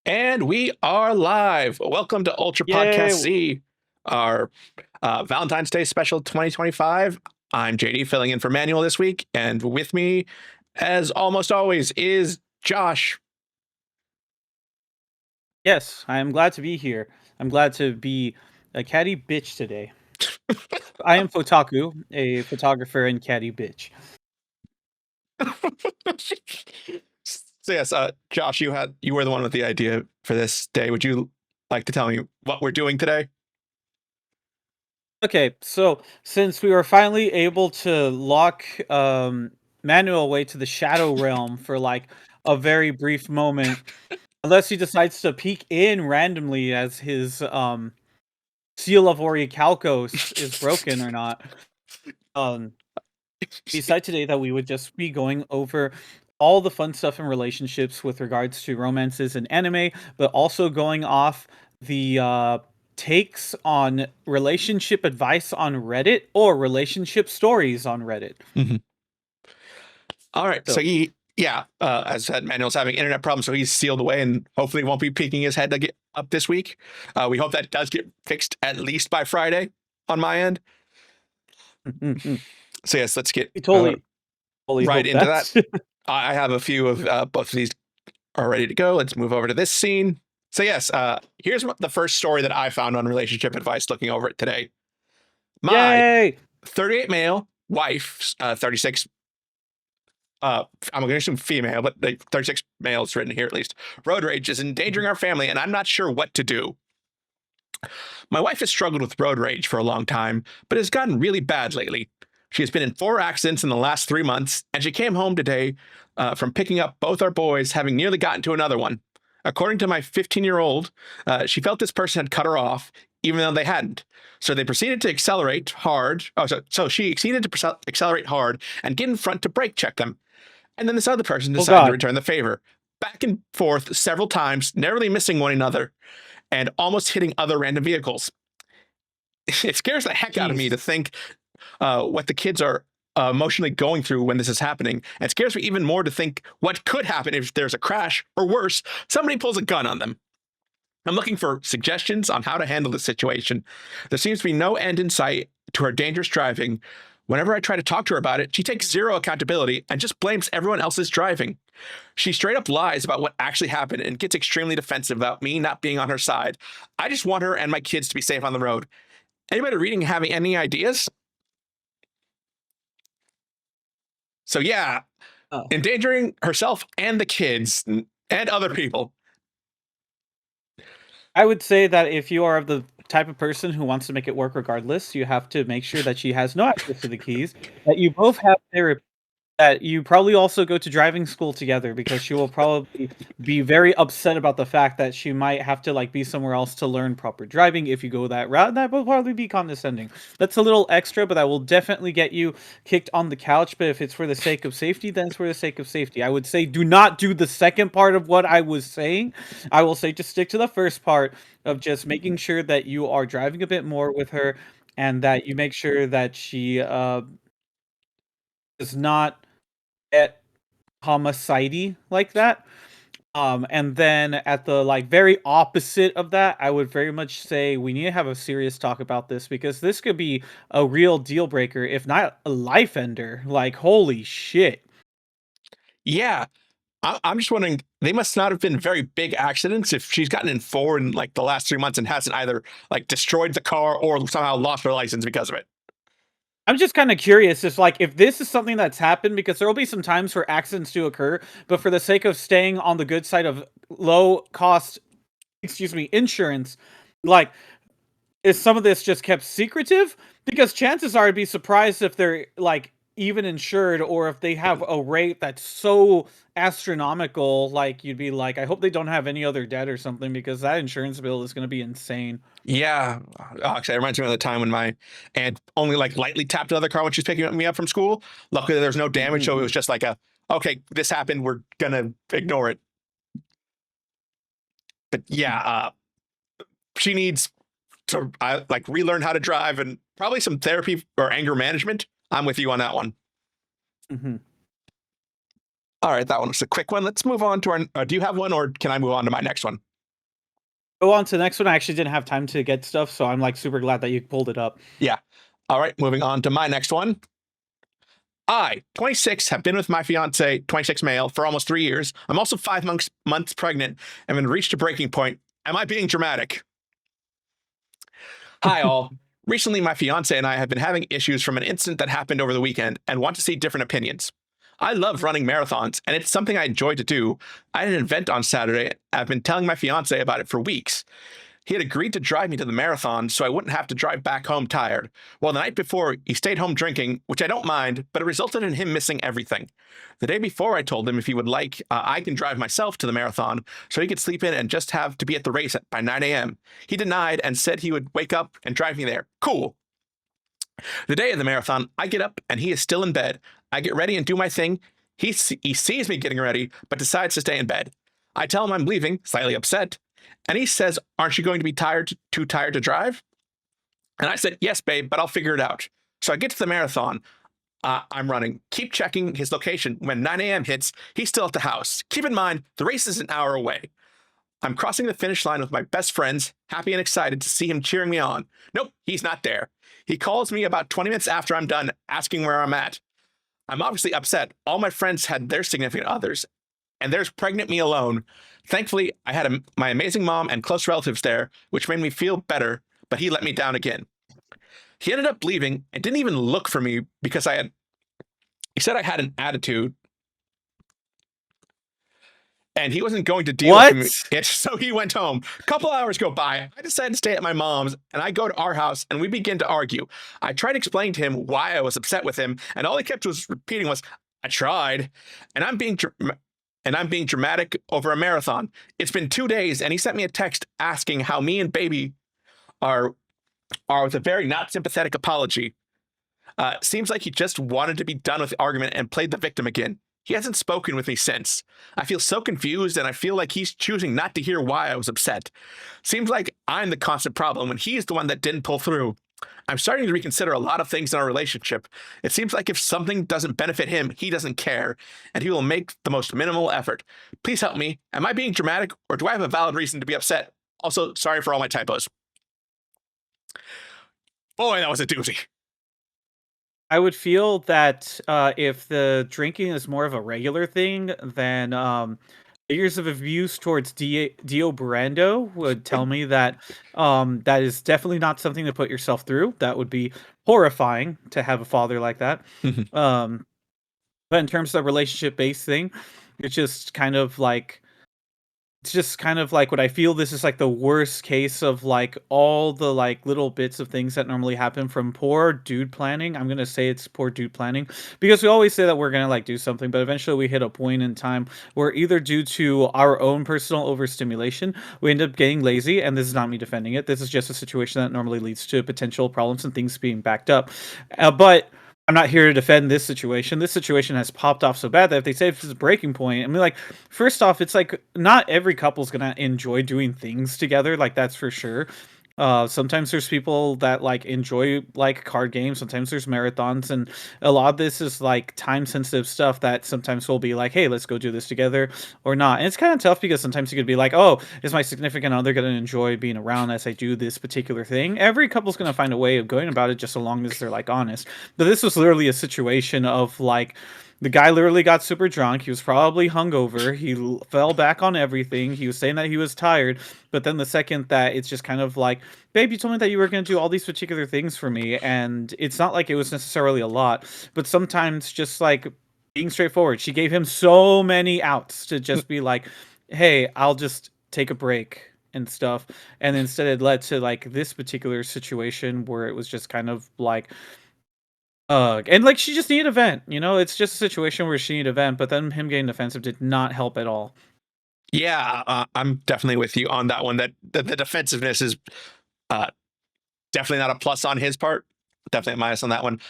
And we are live. Welcome to Ultra Podcast Yay! Z, our Valentine's Day special 2025. I'm JD filling in for Manuel this week, and with me, as almost always, is Josh. Yes, I am glad to be here. I'm glad to be a catty bitch today. I am Fotaku, a photographer and catty bitch. So yes, Josh, you were the one with the idea for this day. Would you like to tell me what we're doing today? Okay, so since we were finally able to lock Manuel away to the Shadow Realm for like a very brief moment, unless he decides to peek in randomly as his seal of Orichalcos is broken or not. We decided today that we would just be going over all the fun stuff in relationships with regards to romances and anime, but also going off the takes on relationship advice on Reddit or relationship stories on Reddit. Mm-hmm. All right, so So as I said, Manuel's having internet problems, so he's sealed away and hopefully won't be peeking his head to get up this week. We hope that does get fixed at least by Friday on my end. So yes, let's get we totally right hope into that. that. I have a few of both of these are ready to go. Let's move over to this scene. So yes, here's the first story that I found on relationship advice looking over it today. My Yay! 38 male wife, 36 I'm going to assume female, but 36 males written here at least. Road rage is endangering our family, and I'm not sure what to do. My wife has struggled with road rage for a long time, but has gotten really bad lately. She has been in 4 accidents in the last 3 months, and she came home today from picking up both our boys, having nearly gotten to another one. According to my 15-year-old, she felt this person had cut her off, even though they hadn't. So they proceeded to accelerate hard. So she proceeded to accelerate hard and get in front to brake check them. And then this other person decided to return the favor. Back and forth several times, narrowly missing one another, and almost hitting other random vehicles. It scares the heck out of me to think what the kids are emotionally going through when this is happening. And it scares me even more to think what could happen if there's a crash, or worse, somebody pulls a gun on them. I'm looking for suggestions on how to handle the situation. There seems to be no end in sight to her dangerous driving. Whenever I try to talk to her about it, she takes zero accountability and just blames everyone else's driving. She straight up lies about what actually happened and gets extremely defensive about me not being on her side. I just want her and my kids to be safe on the road. Anybody reading having any ideas? So yeah, endangering herself and the kids and other people. I would say that if you are the type of person who wants to make it work regardless, you have to make sure that she has no access to the keys, that you both have therapy, that you probably also go to driving school together, because she will probably be very upset about the fact that she might have to like be somewhere else to learn proper driving if you go that route. That will probably be condescending. That's a little extra, but that will definitely get you kicked on the couch. But if it's for the sake of safety, then it's for the sake of safety. I would say do not do the second part of what I was saying. I will say just stick to the first part of just making sure that you are driving a bit more with her, and that you make sure that she does not get homicide like that. And then at the like very opposite of that, I would very much say we need to have a serious talk about this, because this could be a real deal breaker, if not a life ender. Like, holy shit. Yeah, I'm just wondering, they must not have been very big accidents if she's gotten in 4 in like the last 3 months and hasn't either like destroyed the car or somehow lost her license because of it. I'm just kind of curious if this is something that's happened, because there will be some times where accidents do occur, but for the sake of staying on the good side of low cost, insurance, like, is some of this just kept secretive? Because chances are I'd be surprised if they're like even insured, or if they have a rate that's so astronomical, like you'd be like, I hope they don't have any other debt or something, because that insurance bill is going to be insane. Yeah, actually, it reminds me of the time when my aunt only like lightly tapped another car when she was picking me up from school. Luckily, there was no damage, so it was just like okay, this happened, we're gonna ignore it. But yeah, she needs to like relearn how to drive and probably some therapy or anger management. I'm with you on that one. Mm-hmm. All right, that one was a quick one. Let's move on to our. Do you have one, or can I move on to my next one? Go on to the next one. I actually didn't have time to get stuff, so I'm like super glad that you pulled it up. Yeah. All right, moving on to my next one. I, 26, have been with my fiance, 26 male, for almost 3 years. I'm also 5 months pregnant and have reached a breaking point. Am I being dramatic? Hi, all. Recently, my fiance and I have been having issues from an incident that happened over the weekend and want to see different opinions. I love running marathons, and it's something I enjoy to do. I had an event on Saturday. I've been telling my fiance about it for weeks. He had agreed to drive me to the marathon so I wouldn't have to drive back home tired. Well, the night before, he stayed home drinking, which I don't mind, but it resulted in him missing everything. The day before, I told him if he would like, I can drive myself to the marathon so he could sleep in and just have to be at the race by 9 a.m. He denied and said he would wake up and drive me there. Cool. The day of the marathon, I get up and he is still in bed. I get ready and do my thing. He sees me getting ready, but decides to stay in bed. I tell him I'm leaving, slightly upset. And he says, aren't you going to be too tired to drive? And I said, yes, babe, but I'll figure it out. So I get to the marathon. I'm running. Keep checking his location. When 9 a.m. hits, he's still at the house. Keep in mind, the race is an hour away. I'm crossing the finish line with my best friends, happy and excited to see him cheering me on. Nope, he's not there. He calls me about 20 minutes after I'm done, asking where I'm at. I'm obviously upset. All my friends had their significant others, and there's pregnant me alone. Thankfully, I had my amazing mom and close relatives there, which made me feel better, but he let me down again. He ended up leaving and didn't even look for me because he said I had an attitude and he wasn't going to deal with me. So he went home. A couple hours go by. I decided to stay at my mom's, and I go to our house, and we begin to argue. I tried to explain to him why I was upset with him, and all he kept was repeating was, I tried, and I'm being dramatic over a marathon. It's been 2 days, and he sent me a text asking how me and baby are with a very not sympathetic apology. Seems like he just wanted to be done with the argument and played the victim again. He hasn't spoken with me since. I feel so confused, and I feel like he's choosing not to hear why I was upset. Seems like I'm the constant problem when he's the one that didn't pull through. I'm starting to reconsider a lot of things in our relationship. It seems like if something doesn't benefit him, he doesn't care, and he will make the most minimal effort. Please help me. Am I being dramatic, or do I have a valid reason to be upset? Also, sorry for all my typos. Boy, that was a doozy. I would feel that if the drinking is more of a regular thing, then years of abuse towards Dio Brando would tell me that that is definitely not something to put yourself through. That would be horrifying to have a father like that. But in terms of the relationship-based thing, it's just kind of like what I feel this is like the worst case of like all the like little bits of things that normally happen from poor dude planning. I'm gonna say it's poor dude planning because we always say that we're gonna like do something, but eventually we hit a point in time where either due to our own personal overstimulation, we end up getting lazy. And this is not me defending it. This is just a situation that normally leads to potential problems and things being backed up. But I'm not here to defend this situation. This situation has popped off so bad that if they say it's a breaking point, I mean, like, first off, it's like not every couple's gonna enjoy doing things together, like that's for sure. Sometimes there's people that like enjoy like card games. Sometimes there's marathons, and a lot of this is like time sensitive stuff that sometimes will be like, hey, let's go do this together or not. And it's kind of tough because sometimes you could be like, oh, is my significant other going to enjoy being around as I do this particular thing? Every couple's going to find a way of going about it just so long as they're like honest. But this was literally a situation of like, the guy literally got super drunk. He was probably hungover. He fell back on everything. He was saying that he was tired. But then the second that it's just kind of like, babe, you told me that you were going to do all these particular things for me. And it's not like it was necessarily a lot. But sometimes just like being straightforward. She gave him so many outs to just be like, hey, I'll just take a break and stuff. And instead it led to like this particular situation where it was just kind of like, and like she just needed a vent, you know? It's just a situation where she needed a vent, but then him getting defensive did not help at all. Yeah, I'm definitely with you on that one. That the defensiveness is uh, definitely not a plus on his part. Definitely a minus on that one.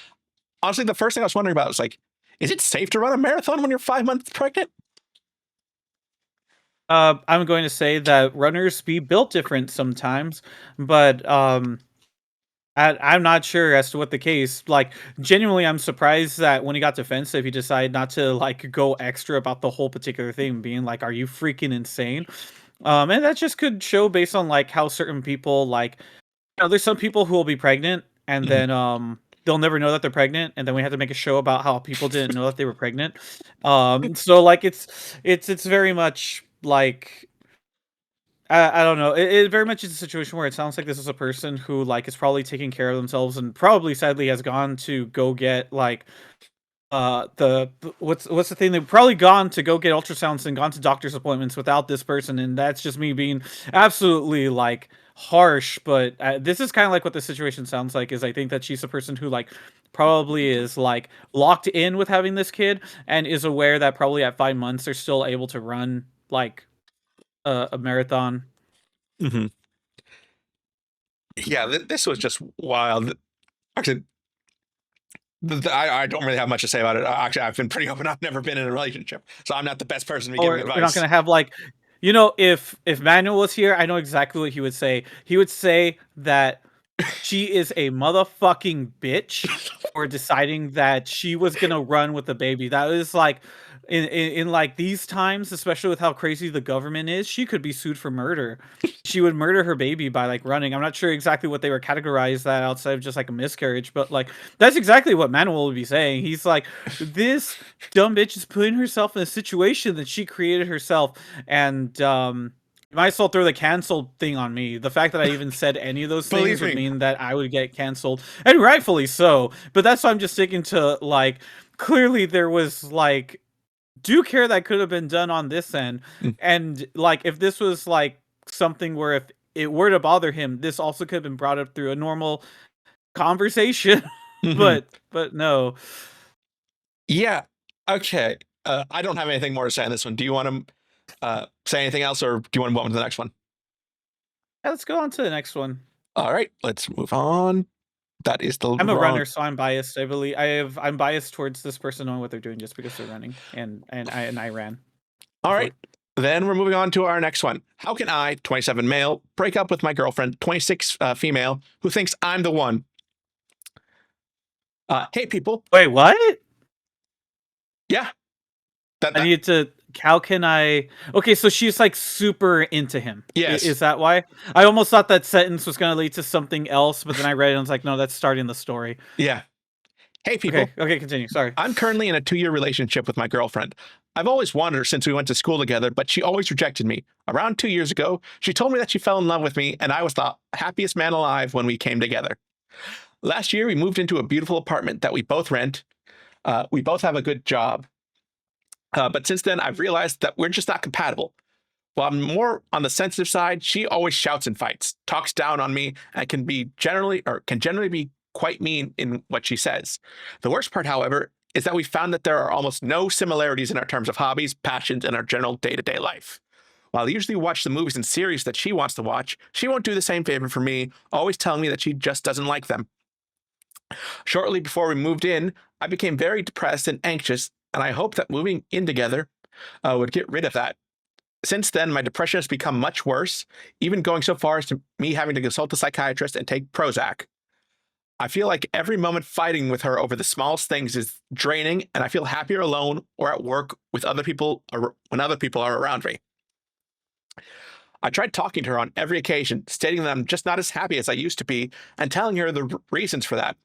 Honestly, the first thing I was wondering about was like, is it safe to run a marathon when you're 5 months pregnant? I'm going to say that runners be built different sometimes, but I'm not sure as to what the case. Like, genuinely, I'm surprised that when he got defensive, he decided not to like go extra about the whole particular thing, being like, "Are you freaking insane?" And that just could show based on like how certain people like, there's some people who will be pregnant and then they'll never know that they're pregnant, and then we have to make a show about how people didn't know that they were pregnant. So like it's very much like I don't know. It very much is a situation where it sounds like this is a person who like is probably taking care of themselves and probably sadly has gone to go get like what's the thing, they've probably gone to go get ultrasounds and gone to doctor's appointments without this person, and that's just me being absolutely like harsh, but this is kind of like what the situation sounds like. Is I think that she's a person who like probably is like locked in with having this kid and is aware that probably at 5 months they're still able to run like a marathon. Mm-hmm. Yeah, this was just wild. Actually, I don't really have much to say about it. Actually, I've been pretty open. I've never been in a relationship, so I'm not the best person to be giving Or we're not advice. gonna have like, if Manuel was here, I know exactly what he would say. He would say that she is a motherfucking bitch for deciding that she was gonna run with the baby. That is like in like these times, especially with how crazy the government is, she could be sued for murder. She would murder her baby by like running. I'm not sure exactly what they were categorized that outside of just like a miscarriage, but like that's exactly what Manuel would be saying. He's like, this dumb bitch is putting herself in a situation that she created herself, and you might as well throw the canceled thing on me. The fact that I even said any of those things would mean that I would get canceled, and rightfully so. But that's why I'm just sticking to like, clearly there was like due care that could have been done on this end, and like if this was like something where if it were to bother him, this also could have been brought up through a normal conversation. Mm-hmm. but no. Yeah. Okay. I don't have anything more to say on this one. Do you want to say anything else, or do you want to move on to the next one? Yeah, let's go on to the next one. All right, let's move on. That is the I'm a wrong. runner, so I'm biased. I believe I'm biased towards this person knowing what they're doing just because they're running, and I ran. All right, then we're moving on to our next one. How can I, 27 male, break up with my girlfriend, 26 female, who thinks I'm the one? Hey, people. Wait, what? Yeah. I need to. How can I? Okay, so she's like super into him. Yes. Is that why? I almost thought that sentence was going to lead to something else, but then I read it and I was like, no, that's starting the story. Yeah. Hey, people. Okay, continue. Sorry. I'm currently in a 2-year relationship with my girlfriend. I've always wanted her since we went to school together, but she always rejected me. Around 2 years ago, she told me that she fell in love with me, and I was the happiest man alive when we came together. Last year, we moved into a beautiful apartment that we both rent. We both have a good job. But since then, I've realized that we're just not compatible. While I'm more on the sensitive side, she always shouts and fights, talks down on me, and can generally be quite mean in what she says. The worst part, however, is that we found that there are almost no similarities in our terms of hobbies, passions, and our general day-to-day life. While I usually watch the movies and series that she wants to watch, she won't do the same favor for me, always telling me that she just doesn't like them. Shortly before we moved in, I became very depressed and anxious, and I hoped that moving in together would get rid of that. Since then, my depression has become much worse, even going so far as to me having to consult a psychiatrist and take Prozac. I feel like every moment fighting with her over the smallest things is draining, and I feel happier alone or at work with other people when other people are around me. I tried talking to her on every occasion, stating that I'm just not as happy as I used to be, and telling her the reasons for that.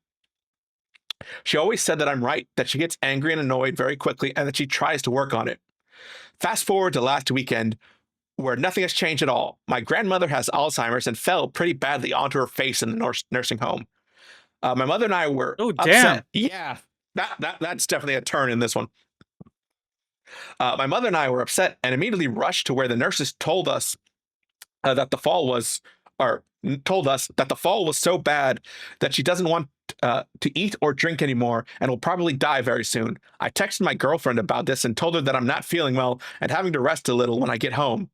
She always said that I'm right, that she gets angry and annoyed very quickly, and that she tries to work on it. Fast forward to last weekend, where nothing has changed at all. My grandmother has Alzheimer's and fell pretty badly onto her face in the nursing home. My mother and I were upset. Damn. Yeah, that's definitely a turn in this one. My mother and I were upset and immediately rushed to where the nurses told us that the fall was so bad that she doesn't want to eat or drink anymore and will probably die very soon. I texted my girlfriend about this and told her that I'm not feeling well and having to rest a little when I get home.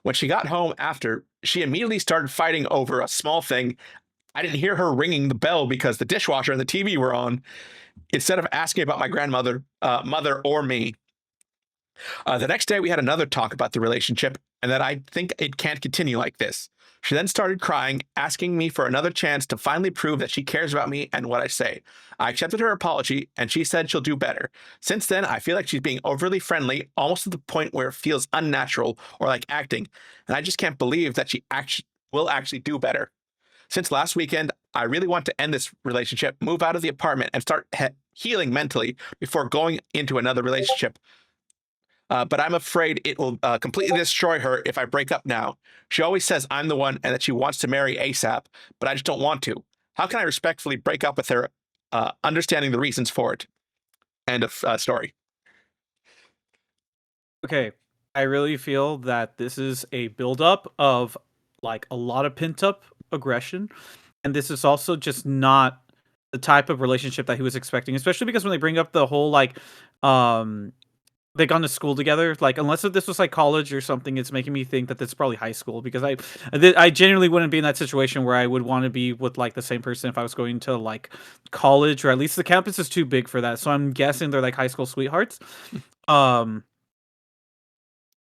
When she got home after, she immediately started fighting over a small thing. I didn't hear her ringing the bell because the dishwasher and the TV were on, instead of asking about my grandmother, mother, or me. The next day, we had another talk about the relationship and that I think it can't continue like this. She then started crying, asking me for another chance to finally prove that she cares about me and what I say. I accepted her apology, and she said she'll do better. Since then, I feel like she's being overly friendly, almost to the point where it feels unnatural or like acting, and I just can't believe that she will actually do better. Since last weekend, I really want to end this relationship, move out of the apartment, and start healing mentally before going into another relationship. But I'm afraid it will completely destroy her if I break up now. She always says I'm the one and that she wants to marry ASAP, but I just don't want to. How can I respectfully break up with her, understanding the reasons for it? End of story. Okay, I really feel that this is a buildup of like a lot of pent up aggression, and this is also just not the type of relationship that he was expecting. Especially because when they bring up the whole like, um, they gone to school together. Like, unless if this was like college or something, it's making me think that this is probably high school because I genuinely wouldn't be in that situation where I would want to be with like the same person if I was going to like college, or at least the campus is too big for that. So I'm guessing they're like high school sweethearts. Um,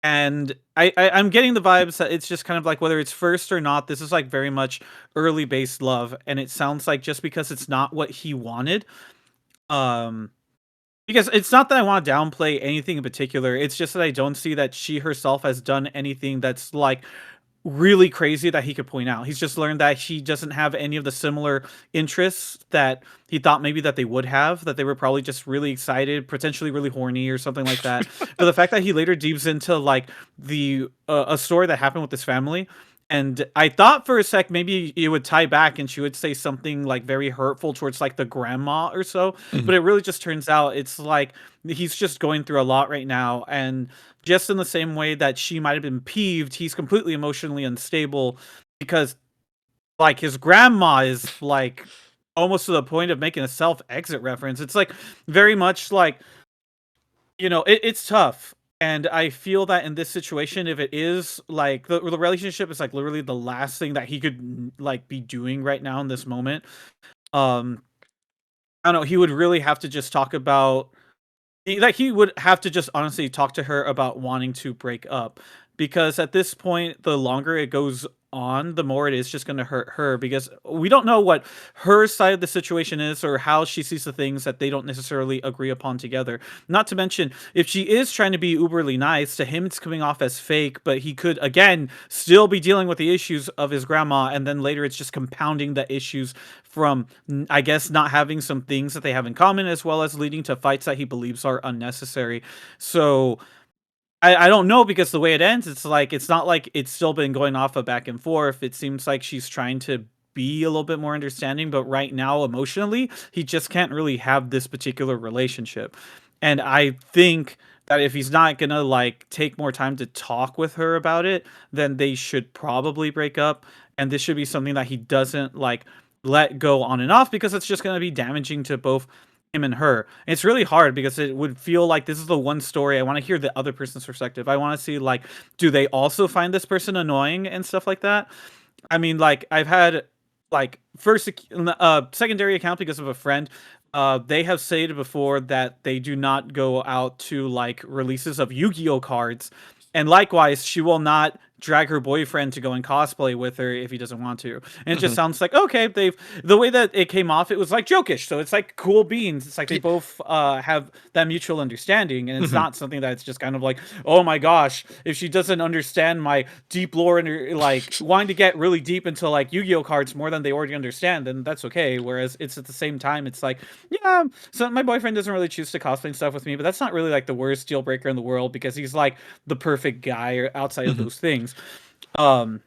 and I'm getting the vibes that it's just kind of like whether it's first or not, this is like very much early based love, and it sounds like just because it's not what he wanted, um, because it's not that I want to downplay anything in particular. It's just that I don't see that she herself has done anything that's like really crazy that he could point out. He's just learned that she doesn't have any of the similar interests that he thought maybe that they would have, that they were probably just really excited, potentially really horny or something like that. But the fact that he later deeps into like the a story that happened with his family, and I thought for a sec maybe it would tie back and she would say something like very hurtful towards like the grandma or so, Mhm. but it really just turns out it's like he's just going through a lot right now, and just in the same way that she might have been peeved, he's completely emotionally unstable because like his grandma is like almost to the point of making a self-exit reference. It's like very much like, it's tough. And I feel that in this situation, if it is like the relationship is like literally the last thing that he could like be doing right now in this moment. Um, I don't know, he would really have to just talk about like he would have to just honestly talk to her about wanting to break up, because at this point the longer it goes on, the more it is just going to hurt her, because we don't know what her side of the situation is or how she sees the things that they don't necessarily agree upon together. Not to mention, if she is trying to be uberly nice to him, it's coming off as fake, but he could again still be dealing with the issues of his grandma, and then later it's just compounding the issues from I guess not having some things that they have in common, as well as leading to fights that he believes are unnecessary. So I don't know, because the way it ends, it's like it's not like it's still been going off a back and forth. It seems like she's trying to be a little bit more understanding, but right now emotionally, he just can't really have this particular relationship. And I think that if he's not gonna like take more time to talk with her about it, then they should probably break up. And this should be something that he doesn't like let go on and off, because it's just gonna be damaging to both him and her. It's really hard because it would feel like this is the one story I want to hear the other person's perspective. I want to see like, do they also find this person annoying and stuff like that? I mean, like I've had like secondary account because of a friend. They have said before that they do not go out to like releases of Yu-Gi-Oh cards, and likewise, she will not drag her boyfriend to go and cosplay with her if he doesn't want to. And it just Mhm. sounds like okay, the way that it came off, it was like jokish, so it's like cool beans. It's like they both have that mutual understanding, and it's Mhm. not something that's just kind of like, oh my gosh, if she doesn't understand my deep lore and like wanting to get really deep into like Yu-Gi-Oh cards more than they already understand, then that's okay. Whereas it's at the same time, it's like, yeah, so my boyfriend doesn't really choose to cosplay and stuff with me, but that's not really like the worst deal breaker in the world, because he's like the perfect guy or outside of Mhm. those things. Um,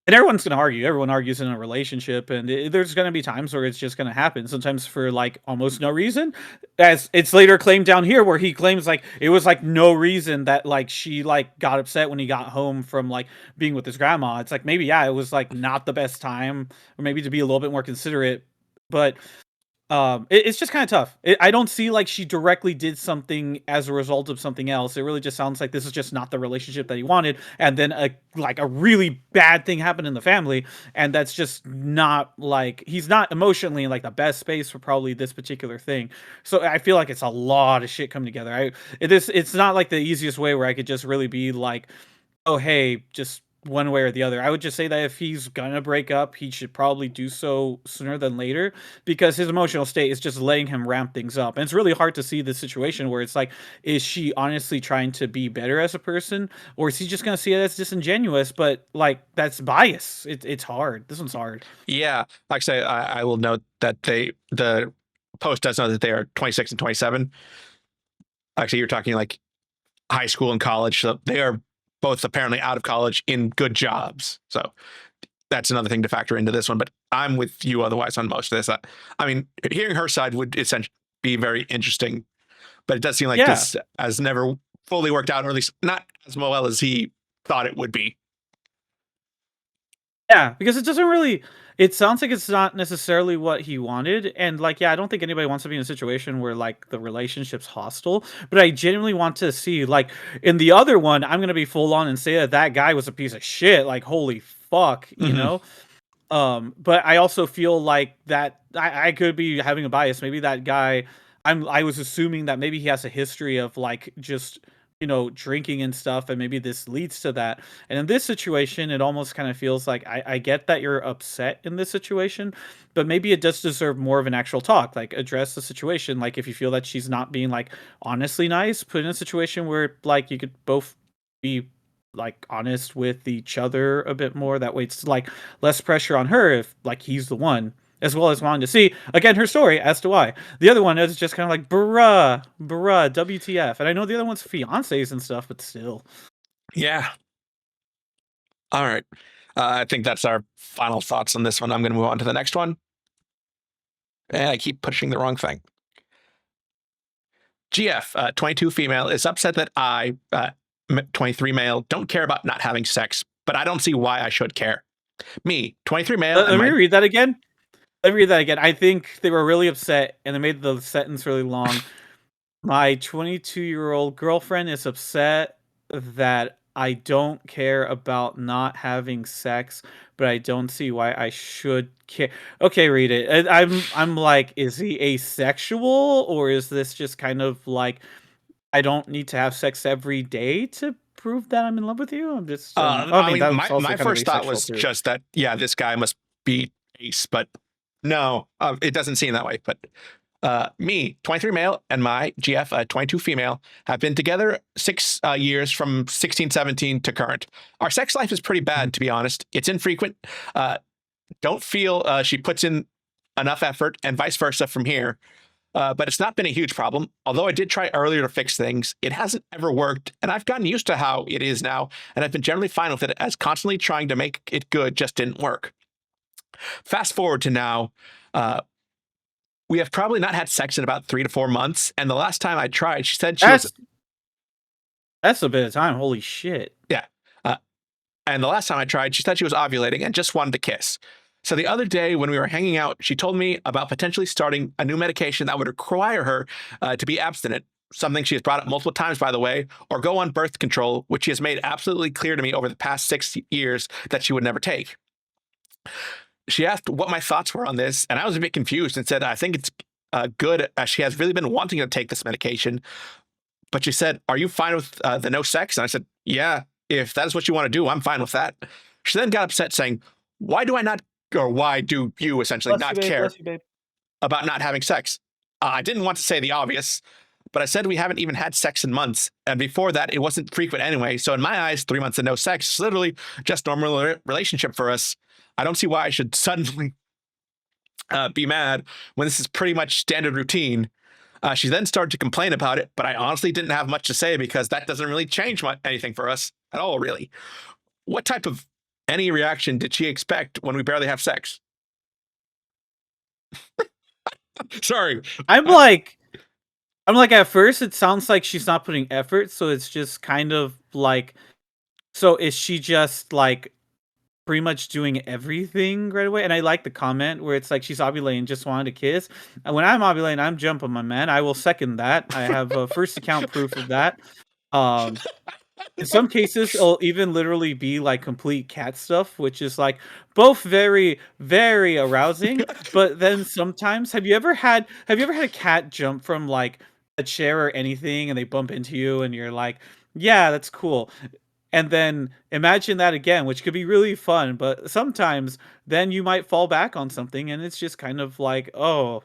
and everyone's gonna argue. Everyone argues in a relationship, and there's gonna be times where it's just gonna happen. Sometimes for like almost no reason, as it's later claimed down here, where he claims like it was like no reason that like she like got upset when he got home from like being with his grandma. It's like maybe yeah, it was like not the best time, or maybe to be a little bit more considerate, but it's just kind of tough. I don't see like she directly did something as a result of something else. It really just sounds like this is just not the relationship that he wanted, and then a really bad thing happened in the family, and that's just not like he's not emotionally in like the best space for probably this particular thing. So I feel like it's a lot of shit coming together. It's not like the easiest way where I could just really be like, oh hey, just one way or the other. I would just say that if he's gonna break up, he should probably do so sooner than later because his emotional state is just letting him ramp things up. And it's really hard to see the situation where it's like, is she honestly trying to be better as a person, or is he just gonna see it as disingenuous? But like that's bias. It's hard. This one's hard. Yeah, like I say, I will note that the post does know that they are 26 and 27. Actually, you're talking like high school and college, so they are both apparently out of college in good jobs. So that's another thing to factor into this one. But I'm with you otherwise on most of this. I mean, hearing her side would essentially be very interesting, but it does seem like Yeah. this has never fully worked out, or at least not as well as he thought it would be. Yeah, because it doesn't really it sounds like it's not necessarily what he wanted, and, like, yeah, I don't think anybody wants to be in a situation where, like, the relationship's hostile, but I genuinely want to see, like, in the other one, I'm gonna be full on and say that that guy was a piece of shit, like, holy fuck, you Mhm. know? But I also feel like that I could be having a bias. Maybe that guy, I was assuming that maybe he has a history of like just drinking and stuff, and maybe this leads to that. And in this situation, it almost kind of feels like I get that you're upset in this situation, but maybe it does deserve more of an actual talk. Like address the situation. Like if you feel that she's not being like honestly nice, put in a situation where like you could both be like honest with each other a bit more. That way it's like less pressure on her if like he's the one, as well as wanting to see again her story as to why. The other one is just kind of like bruh, WTF. And I know the other one's fiancés and stuff, but still. Yeah. All right. I think that's our final thoughts on this one. I'm going to move on to the next one. And I keep pushing the wrong thing. GF, 22 female, is upset that I, 23 male, don't care about not having sex, but I don't see why I should care. Me, 23 male, Let me read that again. Let me read that again. I think they were really upset and they made the sentence really long. My 22-year-old girlfriend is upset that I don't care about not having sex, but I don't see why I should care. Okay, read it. I'm like, is he asexual, or is this just kind of like I don't need to have sex every day to prove that I'm in love with you? I'm just I I mean mean, that was also my kind of first thought asexual was too. just that, yeah, this guy must be ace, but no, it doesn't seem that way. But me, 23 male, and my GF, 22 female, have been together 6 years from 16, 17 to current. Our sex life is pretty bad, to be honest. It's infrequent. Don't feel she puts in enough effort, and vice versa from here. But it's not been a huge problem. Although I did try earlier to fix things, it hasn't ever worked, and I've gotten used to how it is now, and I've been generally fine with it, as constantly trying to make it good just didn't work. Fast forward to now, uh, we have probably not had sex in about 3 to 4 months, and the last time I tried, she said she was, That's a bit of time. Holy shit. yeah. Uh, and the last time I tried, she said she was ovulating and just wanted to kiss. So the other day when we were hanging out, she told me about potentially starting a new medication that would require her to be abstinent, something she has brought up multiple times, by the way, or go on birth control, which she has made absolutely clear to me over the past 6 years that she would never take. She asked what my thoughts were on this, and I was a bit confused and said, I think it's good, as she has really been wanting to take this medication. But she said, are you fine with the no sex? And I said, yeah, if that is what you want to do, I'm fine with that. She then got upset saying, why do I not, or why do you essentially Bless you, not babe. care Bless you, babe. about not having sex? I didn't want to say the obvious, but I said we haven't even had sex in months. And before that, it wasn't frequent anyway. So in my eyes, 3 months of no sex is literally just normal relationship for us. I don't see why I should suddenly be mad when this is pretty much standard routine. She then started to complain about it, but I honestly didn't have much to say because that doesn't really change anything for us at all, really. What type of any reaction did she expect when we barely have sex? Sorry. I'm like I'm like at first it sounds like she's not putting effort, so it's just kind of like so is she just like pretty much doing everything right away? And I like the comment where it's like she's ovulating, just wanted to kiss. And when I'm ovulating, I'm jumping, my man. I will second that. I have a first account proof of that. Um, in some cases, it'll even literally be like complete cat stuff, which is like both very, very arousing. But then sometimes, have you ever had a cat jump from like a chair or anything, and they bump into you, and you're like, yeah, that's cool. and then imagine that again, which could be really fun, but sometimes then you might fall back on something and it's just kind of like, oh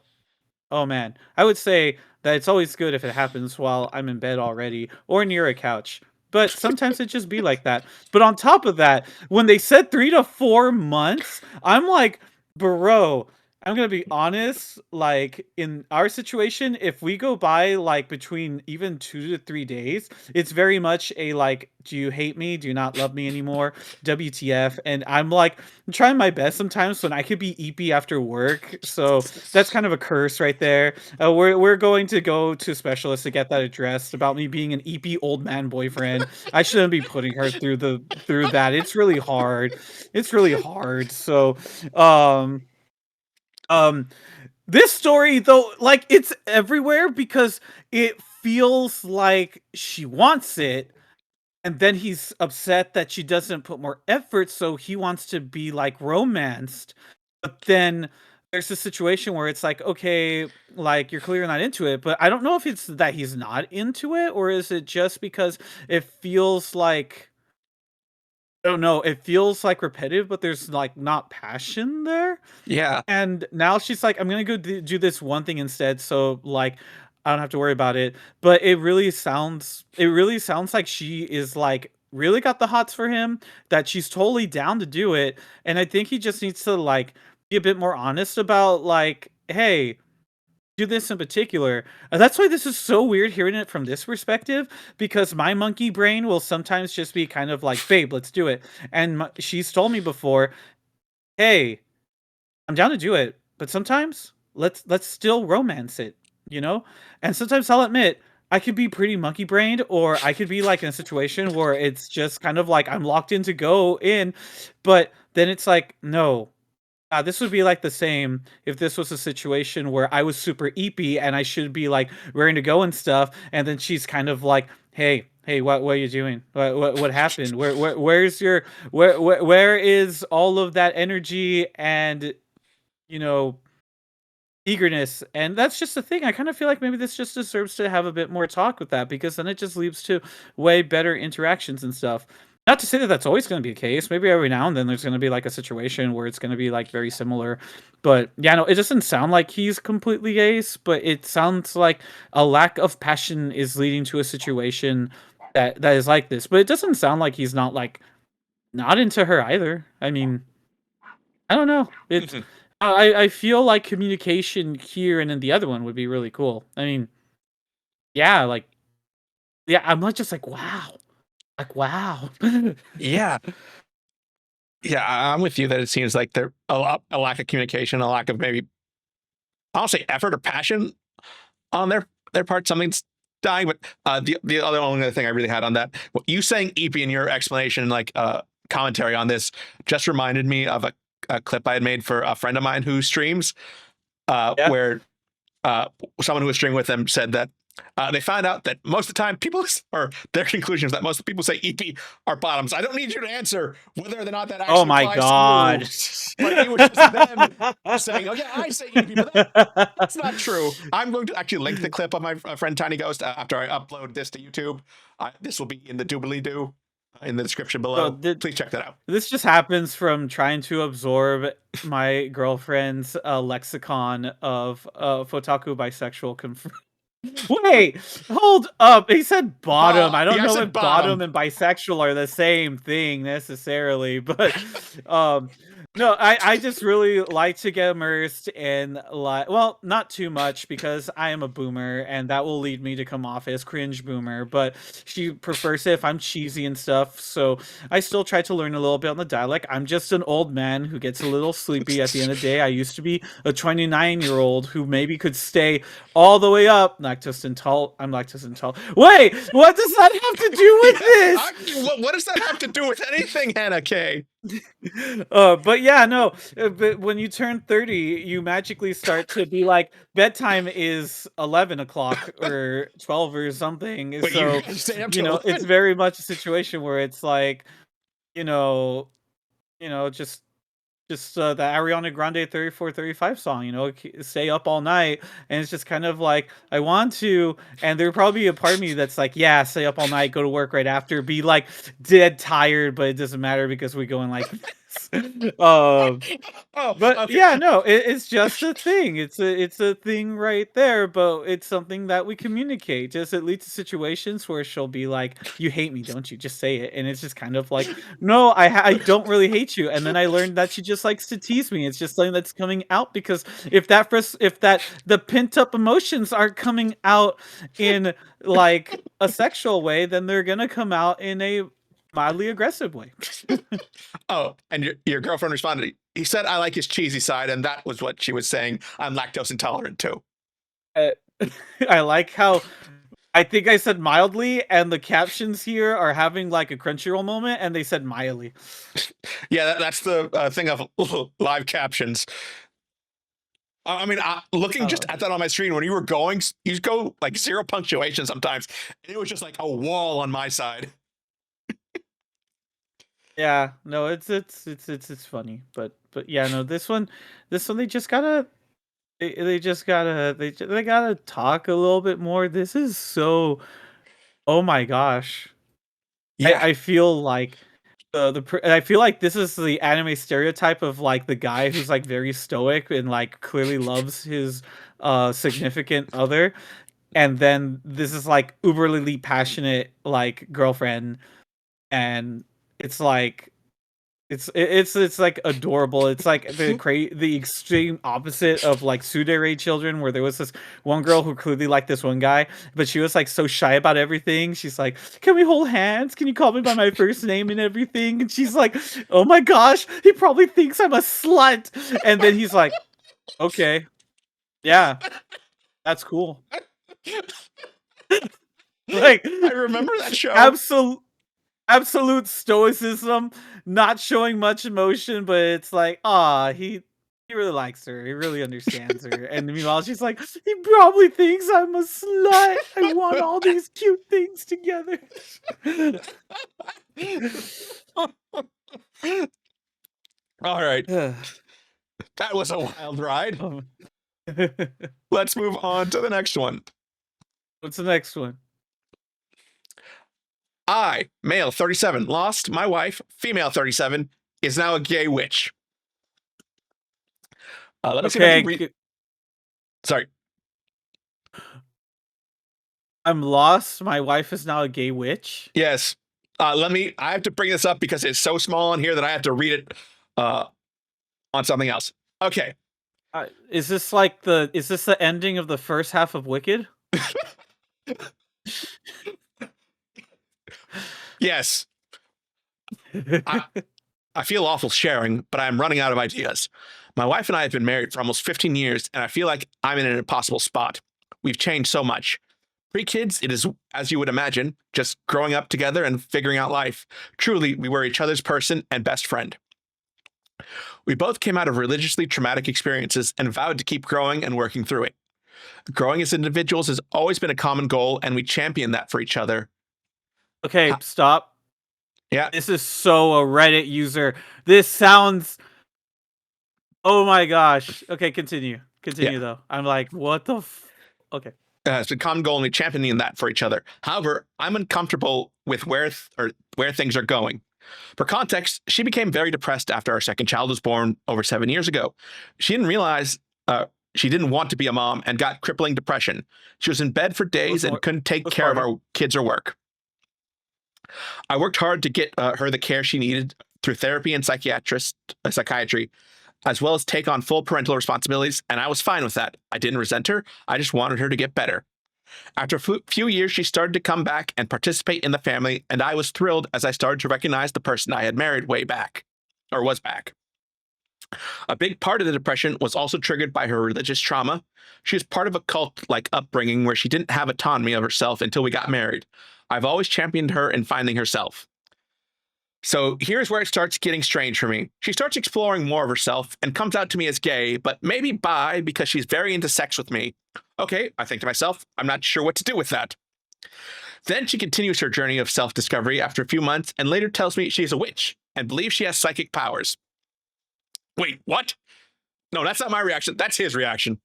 man. I would say that it's always good if it happens while I'm in bed already or near a couch. But sometimes it just be like that. But on top of that, when they said 3 to 4 months, I'm like, "Bro, I'm gonna be honest, like, in our situation, if we go by, like, between even 2 to 3 days, it's very much a, like, 'Do you hate me? Do you not love me anymore? WTF?' And I'm, like, I'm trying my best sometimes when I could be eepy after work, so that's kind of a curse right there. We're going to go to specialists to get that addressed about me being an eepy old man boyfriend. I shouldn't be putting her through that. It's really hard. It's really hard. So, um, um, this story though, like it's everywhere because it feels like she wants it, and then he's upset that she doesn't put more effort, so he wants to be like romanced. But then there's a situation where it's like, okay, like you're clearly not into it, but I don't know if it's that he's not into it or is it just because it feels like I don't know, it feels like repetitive, but there's like not passion there. Yeah. And now she's like, I'm gonna go do this one thing instead, so like I don't have to worry about it. But it really sounds like she is like really got the hots for him, that she's totally down to do it. And I think he just needs to like be a bit more honest about like, hey, do this in particular. That's why this is so weird hearing it from this perspective, because my monkey brain will sometimes just be kind of like, babe, let's do it. And she's told me before, hey, I'm down to do it, but sometimes let's still romance it, you know? And sometimes I'll admit I could be pretty monkey brained, or I could be like in a situation where it's just kind of like I'm locked in to go in, but then it's like, no. This would be like the same if this was a situation where I was super eepy and I should be like raring to go and stuff, and then she's kind of like, "Hey, what are you doing? What happened? Where's your where is all of that energy and you know eagerness?" And that's just the thing. I kind of feel like maybe this just deserves to have a bit more talk with that, because then it just leads to way better interactions and stuff. Not to say that that's always going to be the case. Maybe every now and then there's going to be like a situation where it's going to be like very similar. But yeah, no, it doesn't sound like he's completely ace, but it sounds like a lack of passion is leading to a situation that is like this. But it doesn't sound like he's not like not into her either. I mean, I don't know. It's I feel like communication here and in the other one would be really cool. I mean, yeah, like yeah, I'm not just like wow. Yeah. Yeah, I'm with you that it seems like there a lack of communication, a lack of maybe I'll say effort or passion on their part. Something's dying. But the other only other thing I really had on that, well, you saying EP in your explanation, like commentary on this, just reminded me of a clip I had made for a friend of mine who streams, Yeah. where someone who was streaming with them said that they found out that most of the time people, or their conclusion is that most people say EP are bottoms. I don't need you to answer whether or not that Oh actually my applies god. to you. But it was just them saying, "Oh yeah, I say EP," but that's not true. I'm going to actually link the clip of my friend Tiny Ghost after I upload this to YouTube. This will be in the doobly doo in the description So below. Please check that out. this just happens from trying to absorb my girlfriend's lexicon of Fotaku bisexual Wait, hold up. He said bottom. I don't Yeah, I know said if bottom bottom. and bisexual are the same thing necessarily, but um no, I just really like to get immersed in like well, not too much because I am a boomer and that will lead me to come off as cringe boomer, but she prefers it if I'm cheesy and stuff. So I still try to learn a little bit on the dialect. I'm just an old man who gets a little sleepy at the end of the day. I used to be a 29-year-old who maybe could stay all the way up. Lactose intolerant. I'm lactose intolerant. Wait, what does that have to do with this? What does that have to do with anything, Hannah K? But yeah, no. But when you turn 30, you magically start to be like, bedtime is 11 o'clock or 12 or something. But So, you stay up till it's 11. very much a situation where it's like, you know, just just the Ariana Grande 3435 song, you know, stay up all night. And it's just kind of like, I want to. And there'd probably be a part of me that's like, yeah, stay up all night, go to work right after, be like dead tired, but it doesn't matter because we're going like this. Oh, But okay. yeah, no, it's just a thing. It's a thing right there, but it's something that we communicate. Just it leads to situations where she'll be like, "You hate me, don't you?" Just say it, and it's just kind of like, "No, I don't really hate you." And then I learned that she just likes to tease me. It's just something that's coming out because if that the pent up emotions aren't coming out in like a sexual way, then they're gonna come out in a mildly aggressive way. Oh, and your girlfriend responded. He said, "I like his cheesy side," and that was what she was saying. I'm lactose intolerant too. Uh, I like how I think I said mildly, and the captions here are having like a Crunchyroll moment, and they said mildly. Yeah, that's the thing of live captions. I mean, looking just Oh, at that on my screen when you were going, you go like zero punctuation sometimes, and it was just like a wall on my side. yeah, no, it's funny, but yeah, no, this one they just gotta they just gotta they gotta talk a little bit more. This is so oh my gosh. Yeah, I feel like I feel like this is the anime stereotype of like the guy who's like very stoic and like clearly loves his significant other, and then this is like uberly passionate like girlfriend, and it's like it's like adorable. It's like the extreme opposite of like tsundere children, where there was this one girl who clearly liked this one guy, but she was like so shy about everything. She's like, "Can we hold hands? Can you call me by my first name and everything?" And she's like, "Oh my gosh, he probably thinks I'm a slut." And then he's like, "Okay, yeah, that's cool." Like I remember that show. absolute absolute stoicism, not showing much emotion, but it's like, ah, he really likes her. He really understands her. And meanwhile, she's like, he probably thinks I'm a slut. I want all these cute things together. All right, that was a wild ride. Um, Let's move on to the next one. What's the next one? I, male 37, lost my wife, female 37, is now a gay witch. Let me see if I can read. Okay, Sorry. I'm lost. My wife is now a gay witch. Yes. I have to bring this up because it's so small on here that I have to read it on something else. Okay. Is this the ending of the first half of Wicked? Yes. I feel awful sharing, but I'm running out of ideas. My wife and I have been married for almost 15 years, and I feel like I'm in an impossible spot. We've changed so much. Pre-kids, it is, as you would imagine, just growing up together and figuring out life. Truly, we were each other's person and best friend. We both came out of religiously traumatic experiences and vowed to keep growing and working through it. Growing as individuals has always been a common goal, and we champion that for each other. Okay, stop. Yeah. This is so a Reddit user. This sounds. Oh my gosh. Okay, continue. Continue though. I'm like, what the? Okay. It's a common goal, and we championing that for each other. However, I'm uncomfortable with where things are going. For context, she became very depressed after our second child was born over 7 years ago. She didn't realize she didn't want to be a mom and got crippling depression. She was in bed for days and couldn't take care of our kids or work. I worked hard to get her the care she needed through therapy and psychiatry, as well as take on full parental responsibilities, and I was fine with that. I didn't resent her. I just wanted her to get better. After a few years, she started to come back and participate in the family, and I was thrilled as I started to recognize the person I had married was back. A big part of the depression was also triggered by her religious trauma. She was part of a cult-like upbringing where she didn't have autonomy of herself until we got married. I've always championed her in finding herself. So here's where it starts getting strange for me. She starts exploring more of herself and comes out to me as gay, but maybe bi because she's very into sex with me. Okay, I think to myself, I'm not sure what to do with that. Then she continues her journey of self-discovery after a few months and later tells me she's a witch and believes she has psychic powers. Wait, what? No, that's not my reaction. That's his reaction.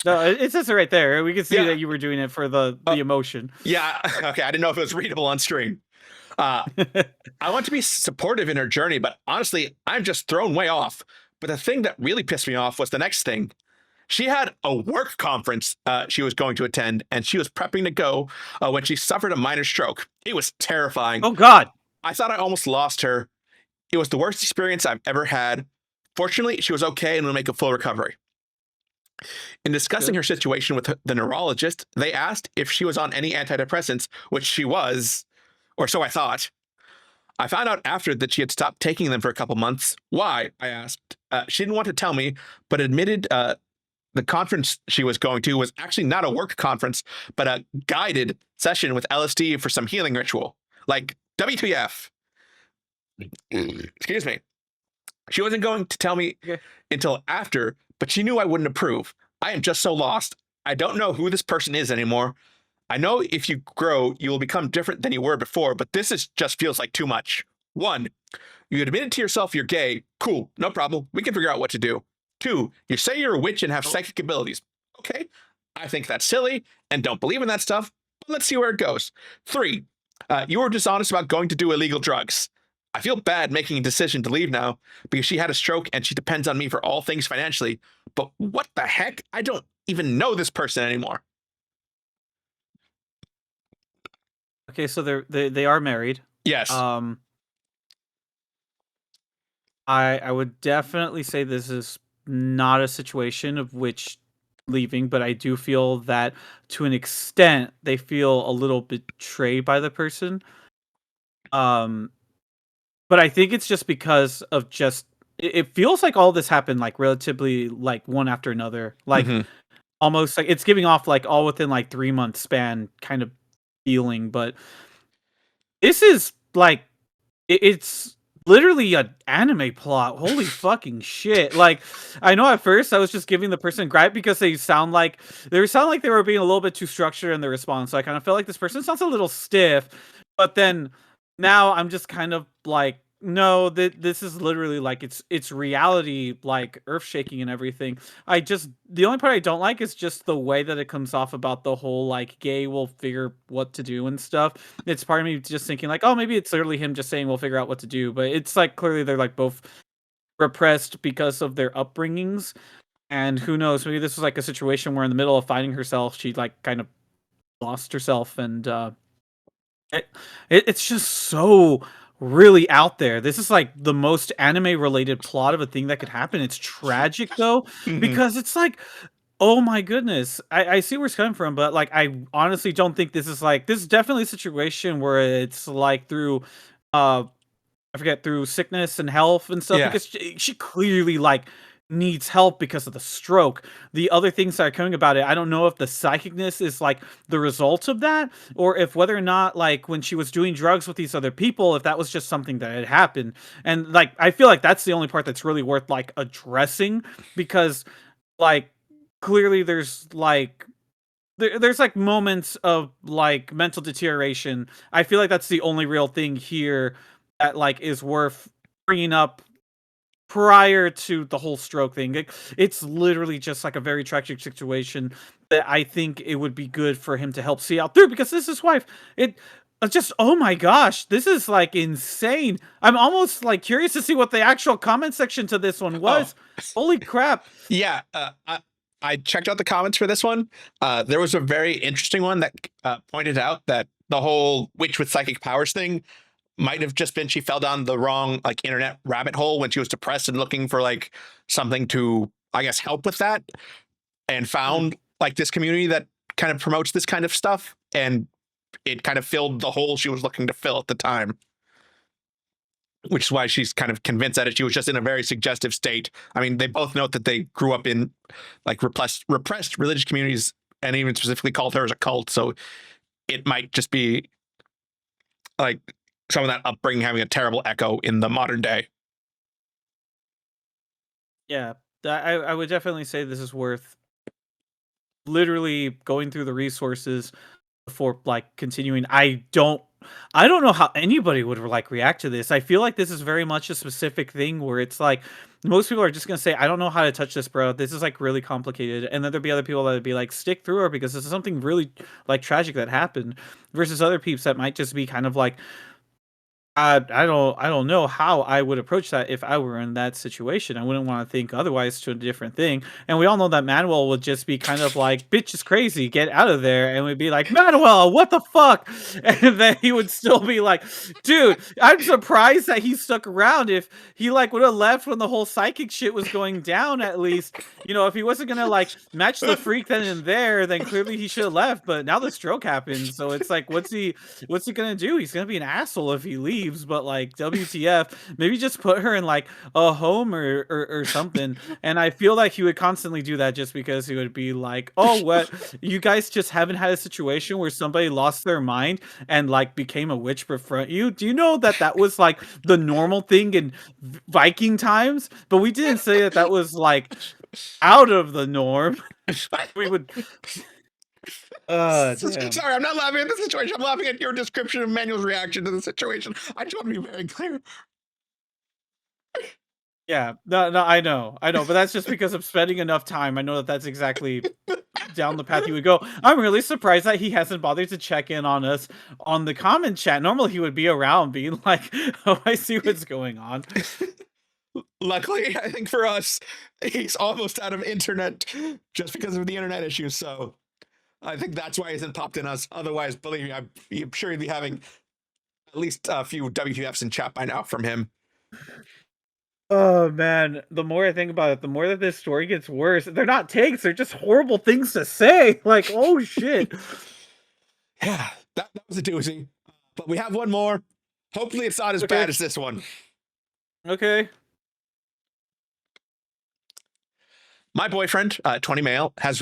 No, it says it right there. We can see Yeah. that you were doing it for the emotion. Yeah. Okay. I didn't know if it was readable on screen. I want to be supportive in her journey, but honestly, I'm just thrown way off. But the thing that really pissed me off was the next thing. She had a work conference she was going to attend, and she was prepping to go when she suffered a minor stroke. It was terrifying. Oh God. I thought I almost lost her. It was the worst experience I've ever had. Fortunately, she was okay and will make a full recovery. In discussing her situation with the neurologist, they asked if she was on any antidepressants, which she was, or so I thought. I found out after that she had stopped taking them for a couple months. Why? I asked. She didn't want to tell me, but admitted the conference she was going to was actually not a work conference, but a guided session with LSD for some healing ritual. Like, WTF. Excuse me. She wasn't going to tell me until after, but she knew I wouldn't approve. I am just so lost. I don't know who this person is anymore. I know if you grow, you will become different than you were before, but just feels like too much. 1, you admitted to yourself you're gay. Cool, no problem. We can figure out what to do. 2, you say you're a witch and have psychic abilities. Okay, I think that's silly and don't believe in that stuff, but let's see where it goes. 3, you were dishonest about going to do illegal drugs. I feel bad making a decision to leave now because she had a stroke and she depends on me for all things financially. But what the heck? I don't even know this person anymore. Okay, so they are married. Yes. I would definitely say this is not a situation of which leaving, but I do feel that to an extent they feel a little betrayed by the person. But I think it's just because of it feels like all this happened like relatively like one after another. Like almost like it's giving off like all within like 3 month span kind of feeling, but this is like it's literally an anime plot. Holy fucking shit. Like I know at first I was just giving the person gripe because they sound like they were being a little bit too structured in their response. So I kind of felt like this person sounds a little stiff, but then now I'm just kind of like, no, this is literally like it's reality, like earth shaking and everything. The only part I don't like is just the way that it comes off about the whole like gay will figure what to do and stuff. It's part of me just thinking like, oh, maybe it's literally him just saying we'll figure out what to do, but it's like clearly they're like both repressed because of their upbringings, and who knows, maybe this was like a situation where in the middle of finding herself, she like kind of lost herself, and it's just so really out there. This is like the most anime related plot of a thing that could happen. It's tragic though, because it's like, oh my goodness, I see where it's coming from, but like I honestly don't think this is definitely a situation where it's like through I forget, through sickness and health and stuff, because she clearly like needs help because of the stroke. The other things that are coming about it, I don't know if the psychicness is like the result of that, or if whether or not like when she was doing drugs with these other people, if that was just something that had happened. And like I feel like that's the only part that's really worth like addressing, because like clearly there's like there's like moments of like mental deterioration. I feel like that's the only real thing here that like is worth bringing up prior to the whole stroke thing. It's literally just like a very tragic situation that I think it would be good for him to help see out through, because this is his wife. Just, oh my gosh, this is like insane. I'm almost like curious to see what the actual comment section to this one was. Holy crap. Yeah, I checked out the comments for this one. There was a very interesting one that pointed out that the whole witch with psychic powers thing might have just been she fell down the wrong like internet rabbit hole when she was depressed and looking for like something to, I guess, help with that, and found like this community that kind of promotes this kind of stuff, and it kind of filled the hole she was looking to fill at the time, which is why she's kind of convinced that she was just in a very suggestive state. I mean, they both note that they grew up in like repressed religious communities, and even specifically called hers a cult, so it might just be like some of that upbringing having a terrible echo in the modern day. Yeah, I would definitely say this is worth literally going through the resources before like continuing. I don't I don't know how anybody would like react to this. I feel like this is very much a specific thing where it's like most people are just gonna say, "I don't know how to touch this, bro. This is like really complicated," and then there'd be other people that would be like, "Stick through it because this is something really like tragic that happened," versus other peeps that might just be kind of like, I don't know how I would approach that if I were in that situation. I wouldn't want to think otherwise to a different thing. And we all know that Manuel would just be kind of like, "Bitch is crazy, get out of there." And we'd be like, "Manuel, what the fuck?" And then he would still be like, "Dude, I'm surprised that he stuck around. If he like would have left when the whole psychic shit was going down, at least, you know, if he wasn't gonna like match the freak then and there, then clearly he should have left. But now the stroke happened. So it's like, what's he gonna do? He's gonna be an asshole if he leaves, but like WTF, maybe just put her in like a home or something. And I feel like he would constantly do that just because he would be like, "Oh, what? You guys just haven't had a situation where somebody lost their mind and like became a witch before you? Do you know that that was like the normal thing in Viking times? But we didn't say that that was like out of the norm." We would damn. Sorry, I'm not laughing at the situation. I'm laughing at your description of Manuel's reaction to the situation. I just want to be very clear. Yeah, no, I know, but that's just because of spending enough time. I know that that's exactly down the path he would go. I'm really surprised that he hasn't bothered to check in on us on the comment chat. Normally, he would be around being like, "Oh, I see what's going on." Luckily, I think for us, he's almost out of internet just because of the internet issues. So I think that's why he hasn't popped in us. Otherwise, believe me, I'm sure he'd be having at least a few WTFs in chat by now from him. Oh man, the more I think about it, the more that this story gets worse. They're not takes; they're just horrible things to say. Like, oh shit. Yeah, that was a doozy. But we have one more. Hopefully, it's not as bad as this one. Okay. My boyfriend, 20 male, has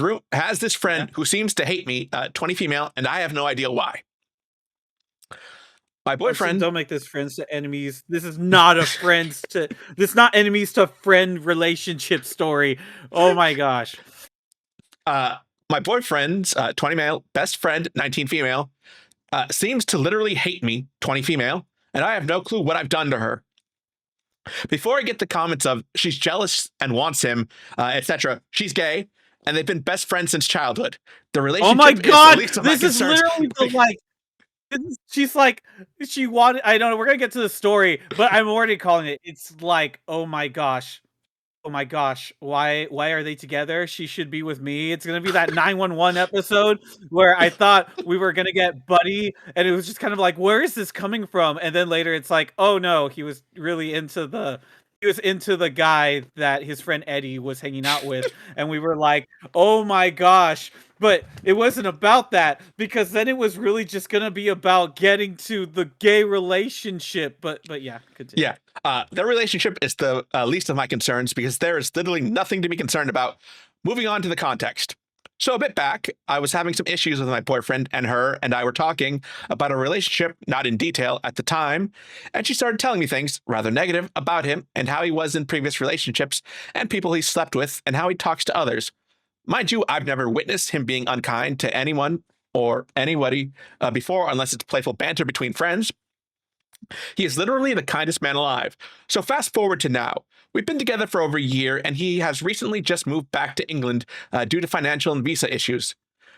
this friend who seems to hate me, 20 female, and I have no idea why. My boyfriend. Don't make this friends to enemies. This is not a friends to. This is not enemies to friend relationship story. Oh my gosh. My boyfriend's 20 male best friend, 19 female, seems to literally hate me, 20 female, and I have no clue what I've done to her. Before I get the comments of she's jealous and wants him, etc., she's gay, and they've been best friends since childhood. The relationship oh my god, is the least of this my is concerns. literally the like. She's like, she wanted. I don't know. We're gonna get to the story, but I'm already calling it. It's like, oh my gosh. Oh my gosh, why are they together? She should be with me. It's gonna be that 911 episode where I thought we were gonna get Buddy, and it was just kind of like, where is this coming from? And then later it's like, oh no, he was into the guy that his friend Eddie was hanging out with, and we were like, oh my gosh. But it wasn't about that, because then it was really just gonna be about getting to the gay relationship. But yeah, continue. Yeah, their relationship is the least of my concerns because there is literally nothing to be concerned about. Moving on to the context. So a bit back, I was having some issues with my boyfriend, and her and I were talking about a relationship, not in detail at the time, and she started telling me things rather negative about him and how he was in previous relationships and people he slept with and how he talks to others. Mind you, I've never witnessed him being unkind to anyone or anybody before, unless it's playful banter between friends. He is literally the kindest man alive. So fast forward to now. We've been together for over a year, and he has recently just moved back to England due to financial and visa issues.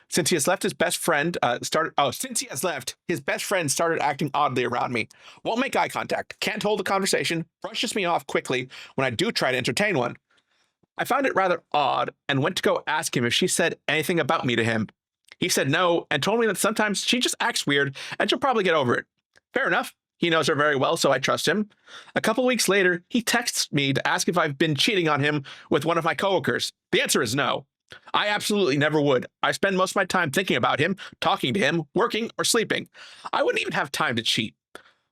Since he has left, his best friend his best friend started acting oddly around me. Won't make eye contact, can't hold a conversation, brushes me off quickly when I do try to entertain one. I found it rather odd and went to go ask him if she said anything about me to him. He said no and told me that sometimes she just acts weird and she'll probably get over it. Fair enough. He knows her very well, so I trust him. A couple weeks later, he texts me to ask if I've been cheating on him with one of my coworkers. The answer is no. I absolutely never would. I spend most of my time thinking about him, talking to him, working, or sleeping. I wouldn't even have time to cheat.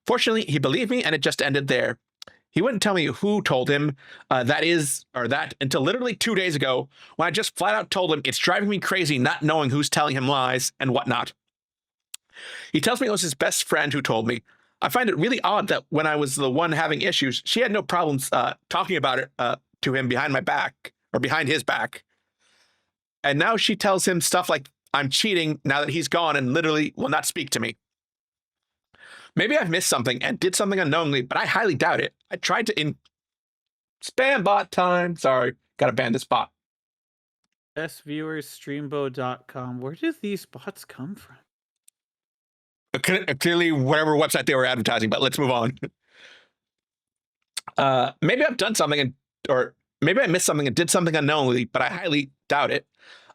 Fortunately, he believed me and it just ended there. He wouldn't tell me who told him that until literally 2 days ago when I just flat out told him it's driving me crazy not knowing who's telling him lies and whatnot. He tells me it was his best friend who told me. I find it really odd that when I was the one having issues, she had no problems talking about it to him behind my back or behind his back. And now she tells him stuff like I'm cheating now that he's gone and literally will not speak to me. Maybe I've missed something and did something unknowingly, but I highly doubt it. I tried to spam bot time. Sorry, gotta ban this bot. Best viewers, streambo.com. Where do these bots come from? Clearly, whatever website they were advertising, but let's move on. Maybe I've done something or maybe I missed something and did something unknowingly, but I highly doubt it.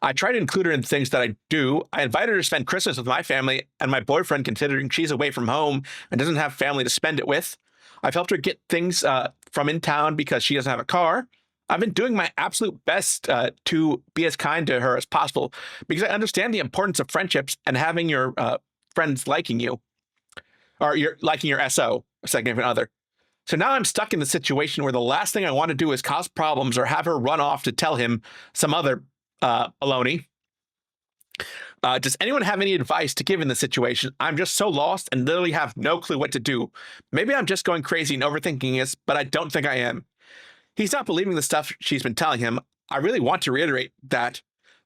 I try to include her in things that I do. I invited her to spend Christmas with my family and my boyfriend, considering she's away from home and doesn't have family to spend it with. I've helped her get things from in town because she doesn't have a car. I've been doing my absolute best to be as kind to her as possible because I understand the importance of friendships and having your friends liking you, or you're liking your SO, significant other. So now I'm stuck in the situation where the last thing I want to do is cause problems or have her run off to tell him some other baloney. Does anyone have any advice to give in this situation? I'm just so lost and literally have no clue what to do. Maybe I'm just going crazy and overthinking this, but I don't think I am. He's not believing the stuff she's been telling him. I really want to reiterate that,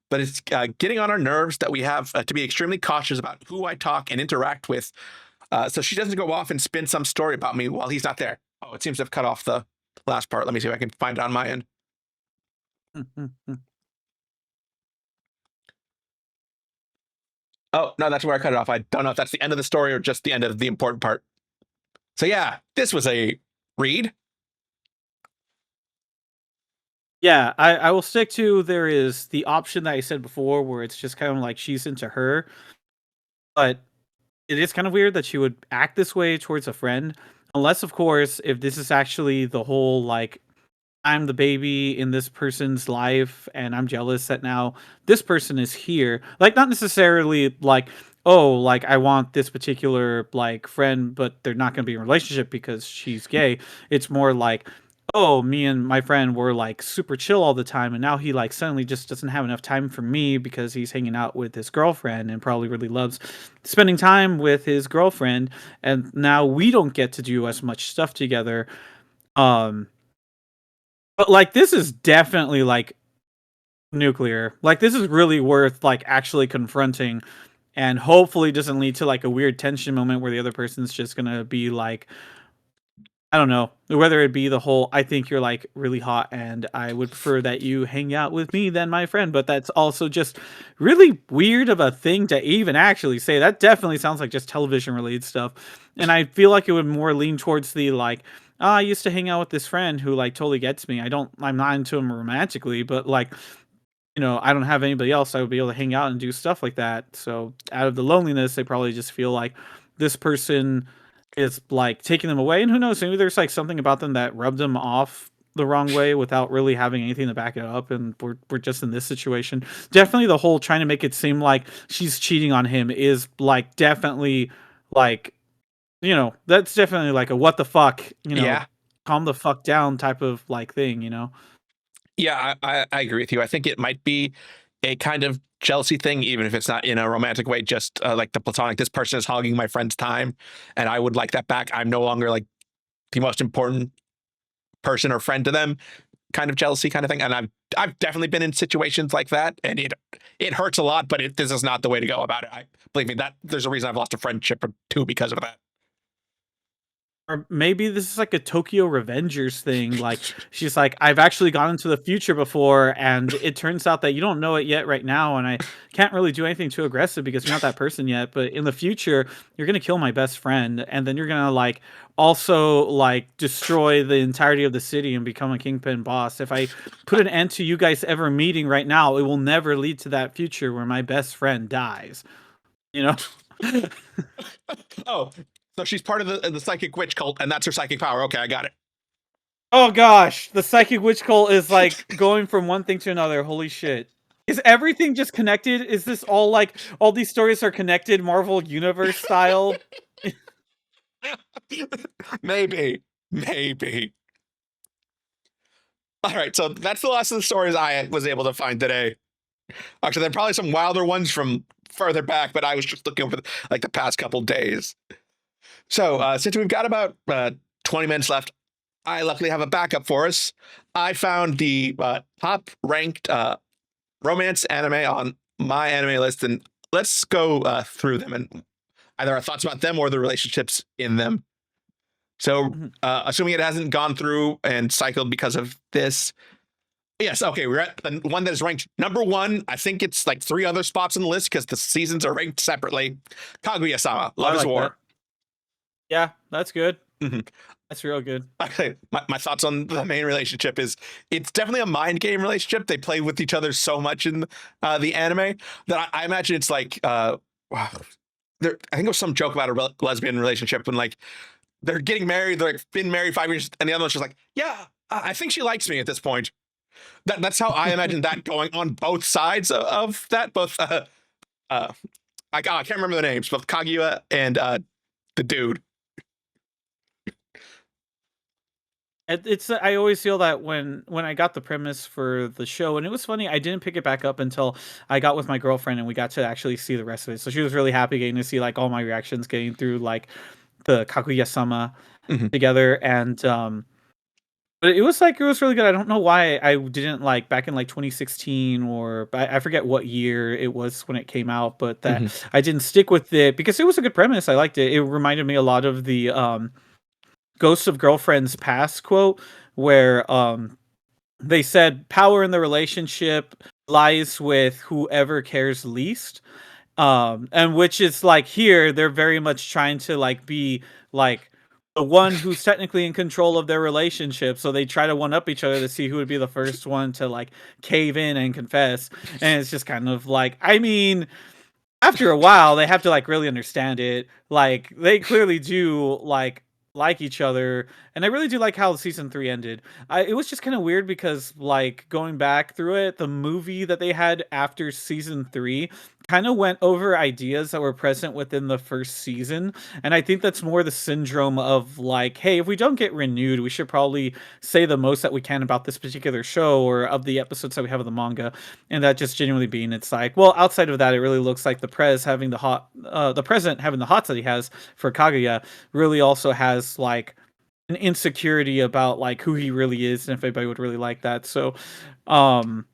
but it's getting on our nerves that we have to be extremely cautious about who I talk and interact with, so she doesn't go off and spin some story about me while he's not there. Oh, it seems to have cut off the last part. Let me see if I can find it on my end. Oh, no, that's where I cut it off. I don't know if that's the end of the story or just the end of the important part. So yeah, this was a read. Yeah, I will stick to there is the option that I said before where it's just kind of like she's into her, but it is kind of weird that she would act this way towards a friend, unless of course if this is actually the whole like I'm the baby in this person's life and I'm jealous that now this person is here. Like not necessarily like, oh, like I want this particular like friend, but they're not going to be in a relationship because she's gay. It's more like, oh, me and my friend were like super chill all the time and now he like suddenly just doesn't have enough time for me because he's hanging out with his girlfriend and probably really loves spending time with his girlfriend, and now we don't get to do as much stuff together. Um but like this is definitely like nuclear. Like this is really worth like actually confronting, and hopefully doesn't lead to like a weird tension moment where the other person's just gonna be like, I don't know, whether it be the whole I think you're like really hot and I would prefer that you hang out with me than my friend, but that's also just really weird of a thing to even actually say. That definitely sounds like just television related stuff. And I feel like it would more lean towards the like, oh, I used to hang out with this friend who like totally gets me. I'm not into him romantically, but like, you know, I don't have anybody else I would be able to hang out and do stuff like that. So out of the loneliness, they probably just feel like this person is like taking them away. And who knows, maybe there's like something about them that rubbed them off the wrong way without really having anything to back it up. And we're just in this situation. Definitely the whole trying to make it seem like she's cheating on him is like definitely like, you know, that's definitely like a what the fuck, you know, Yeah. calm the fuck down type of like thing, you know? Yeah, I agree with you. I think it might be a kind of jealousy thing, even if it's not in a romantic way, just like the platonic, this person is hogging my friend's time and I would like that back. I'm no longer like the most important person or friend to them, kind of jealousy kind of thing. And I've definitely been in situations like that, and it hurts a lot, but this is not the way to go about it. I believe me, that there's a reason I've lost a friendship or two because of that. Or maybe this is like a Tokyo Revengers thing. Like she's like, I've actually gone into the future before, and it turns out that you don't know it yet right now, and I can't really do anything too aggressive because you're not that person yet. But in the future, you're gonna kill my best friend, and then you're gonna like also like destroy the entirety of the city and become a kingpin boss. If I put an end to you guys ever meeting right now, it will never lead to that future where my best friend dies. You know? Oh, so she's part of the psychic witch cult, and that's her psychic power. Okay, I got it. Oh gosh, the psychic witch cult is like going from one thing to another. Holy shit. Is everything just connected? Is this all like all these stories are connected Marvel universe style? Maybe, maybe. All right, so that's the last of the stories I was able to find today. Actually, there are probably some wilder ones from further back, but I was just looking over like the past couple days. So since we've got about 20 minutes left, I luckily have a backup for us. I found the top ranked romance anime on MyAnimeList, and let's go through them. And either our thoughts about them or the relationships in them. So, Mhm. assuming it hasn't gone through and cycled because of this, yes, okay, we're at the one that is ranked number 1. I think it's like 3 other spots on the list because the seasons are ranked separately. Kaguya-sama, I Love is like that. War. Yeah, that's good. Mhm. That's real good. Okay, my thoughts on the main relationship is it's definitely a mind game relationship. They play with each other so much in the anime that I imagine it's like wow, I think it was some joke about a lesbian relationship when like they're getting married, they're like been married 5 years, and the other one's just like, yeah, I think she likes me at this point. That's how I imagine that going on both sides of that. Both I can't remember the names, both Kaguya and the dude. It's I always feel that when I got the premise for the show, and it was funny, I didn't pick it back up until I got with my girlfriend and we got to actually see the rest of it. So she was really happy getting to see like all my reactions getting through like the Kaguya-sama Mhm. together, and but it was like it was really good. I don't know why I didn't like back in like 2016 or I forget what year it was when it came out, but that Mhm. I didn't stick with it because it was a good premise. I liked it. It reminded me a lot of the Ghosts of Girlfriends Past quote where they said power in the relationship lies with whoever cares least. And which is like here they're very much trying to like be like the one who's technically in control of their relationship, so they try to one up each other to see who would be the first one to like cave in and confess. And it's just kind of like, I mean, after a while they have to like really understand it, like they clearly do like each other. And I really do like how season 3 ended. It was just kind of weird because like going back through it, the movie that they had after season 3 kind of went over ideas that were present within the first season. And I think that's more the syndrome of like, hey, if we don't get renewed, we should probably say the most that we can about this particular show or of the episodes that we have of the manga. And that just genuinely being, it's like, well, outside of that, it really looks like the the president having the hots that he has for Kaguya really also has like an insecurity about like who he really is and if anybody would really like that. So, um,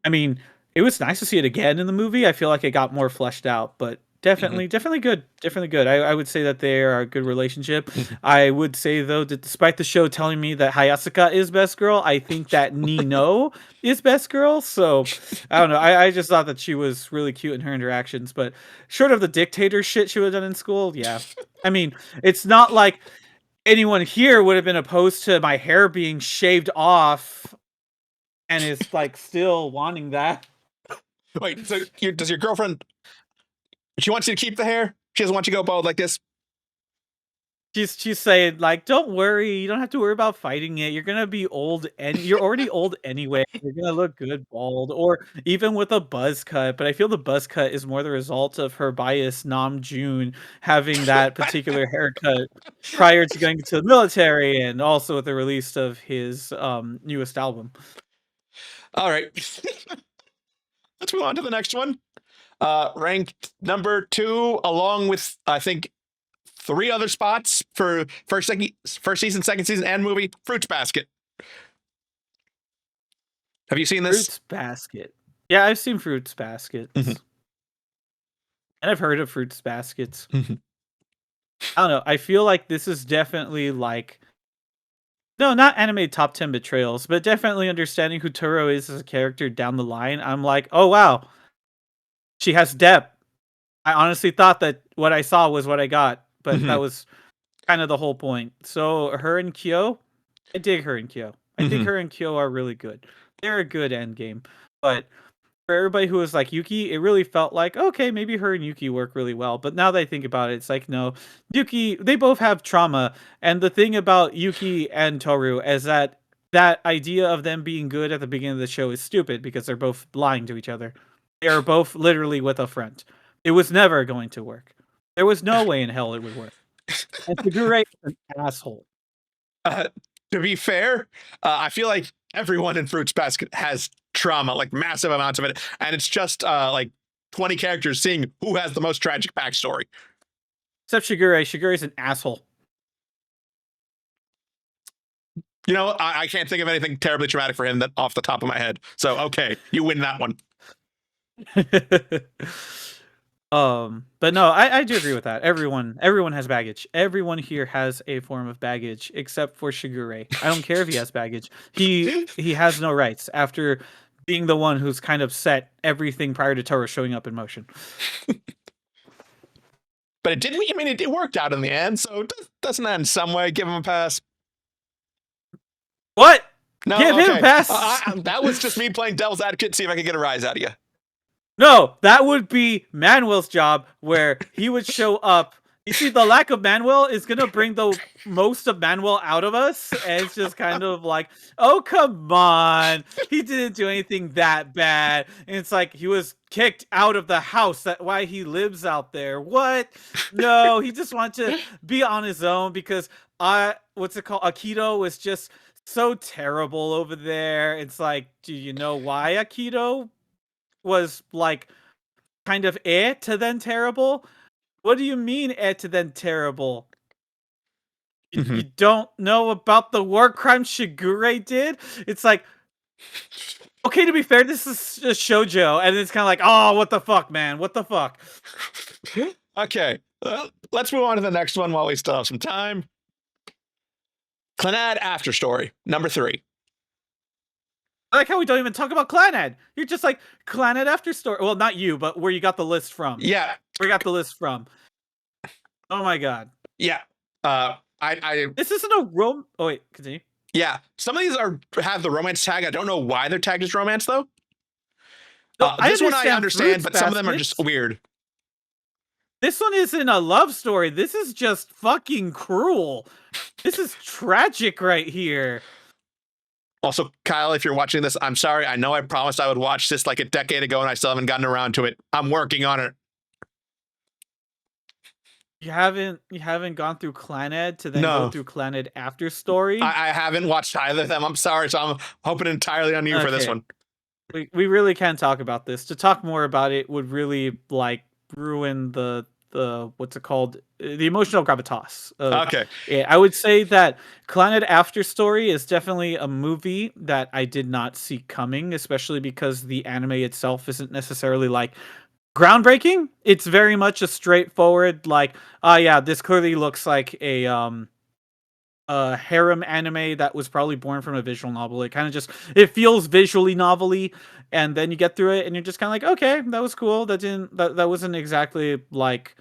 I mean, it was nice to see it again in the movie. I feel like it got more fleshed out, but Mhm. definitely good. Definitely good. I would say that they are a good relationship. Mhm. I would say though that despite the show telling me that Hayasaka is best girl, I think that Nino is best girl. So I don't know. I just thought that she was really cute in her interactions, but short of the dictator shit she would have done in school, yeah. I mean, it's not like anyone here would have been opposed to my hair being shaved off and is like still wanting that. Wait, so does your girlfriend? She wants you to keep the hair. She doesn't want you to go bald like this. She's saying like, "Don't worry, you don't have to worry about fighting it. You're gonna be old, and you're already old anyway. You're gonna look good bald, or even with a buzz cut." But I feel the buzz cut is more the result of her bias, Nam June, having that particular haircut prior to going to the military, and also with the release of his newest album. All right, let's move on to the next one. Ranked number 2, along with I think 3 other spots for first season, second season, and movie. Fruits Basket. Have you seen this? Fruits Basket. Yeah, I've seen Fruits Mhm. Baskets, and I've heard of Fruits Baskets. Mhm. I don't know. I feel like this is definitely like no, not anime top 10 betrayals, but definitely understanding who Turo is as a character down the line. I'm like, oh wow, she has depth. I honestly thought that what I saw was what I got, but that Mhm. was kind of the whole point. So her and Kyo, I dig her and Kyo. I think Mhm. her and Kyo are really good. They're a good end game. But for everybody who was like Yuki, it really felt like, okay, maybe her and Yuki work really well. But now that I think about it, it's like, no, Yuki, they both have trauma. And the thing about Yuki and Toru is that that idea of them being good at the beginning of the show is stupid because they're both lying to each other. They are both literally with a friend. It was never going to work. There was no way in hell it would work. And Segure is an asshole. Uh, to be fair, I feel like everyone in Fruits Basket has trauma, like massive amounts of it, and it's just like 20 characters seeing who has the most tragic backstory. Except Shigure. Shigure is an asshole. You know, I can't think of anything terribly traumatic for him that off the top of my head. So okay, you win that one. But no, I do agree with that. Everyone has baggage. Everyone here has a form of baggage, except for Shigure. I don't care if he has baggage. He has no rights after being the one who's kind of set everything prior to Toro showing up in motion. But it didn't. I mean, it worked out in the end, so doesn't that in some way give him a pass? What? No, Give him a pass. That was just me playing devil's advocate, see if I could get a rise out of you. No, that would be Manuel's job, where he would show up. You see, the lack of Manuel is gonna bring the most of Manuel out of us, and it's just kind of like, oh come on, he didn't do anything that bad, and it's like he was kicked out of the house. That's why he lives out there. What? No, he just wanted to be on his own because what's it called? Akito was just so terrible over there. It's like, do you know why Akito was like kind of to then terrible? What do you mean to then terrible? You don't know about the war crime Shigure did? It's like, okay, to be fair, this is a shoujo, and it's kind of like, oh, what the fuck, man? What the fuck? Okay, let's move on to the next one while we still have some time. Clannad After Story, number 3. I like how we don't even talk about Clannad. You're just like, Clannad After Story. Well, not you, but where you got the list from. Yeah. Where you got the list from. Oh my god. Yeah. This isn't a rom. Oh wait, continue. Yeah. Some of these have the romance tag. I don't know why they're tagged as romance though. No, this one I understand, but some of them are just weird. This one isn't a love story. This is just fucking cruel. This is tragic right here. Also, Kyle, if you're watching this, I'm sorry. I know I promised I would watch this like a decade ago and I still haven't gotten around to it. I'm working on it. You haven't gone through Clannad to then go through Clannad After Story? I haven't watched either of them. I'm sorry, so I'm hoping entirely on you for this one. We really can't talk about this. To talk more about it would really like ruin the what's it called? The emotional gravitas. Okay. Yeah, I would say that Clannad After Story is definitely a movie that I did not see coming, especially because the anime itself isn't necessarily like groundbreaking. It's very much a straightforward, like, yeah, this clearly looks like a harem anime that was probably born from a visual novel. It kind of just, it feels visually novelly, and then you get through it and you're just kind of like, okay, that was cool. That wasn't exactly like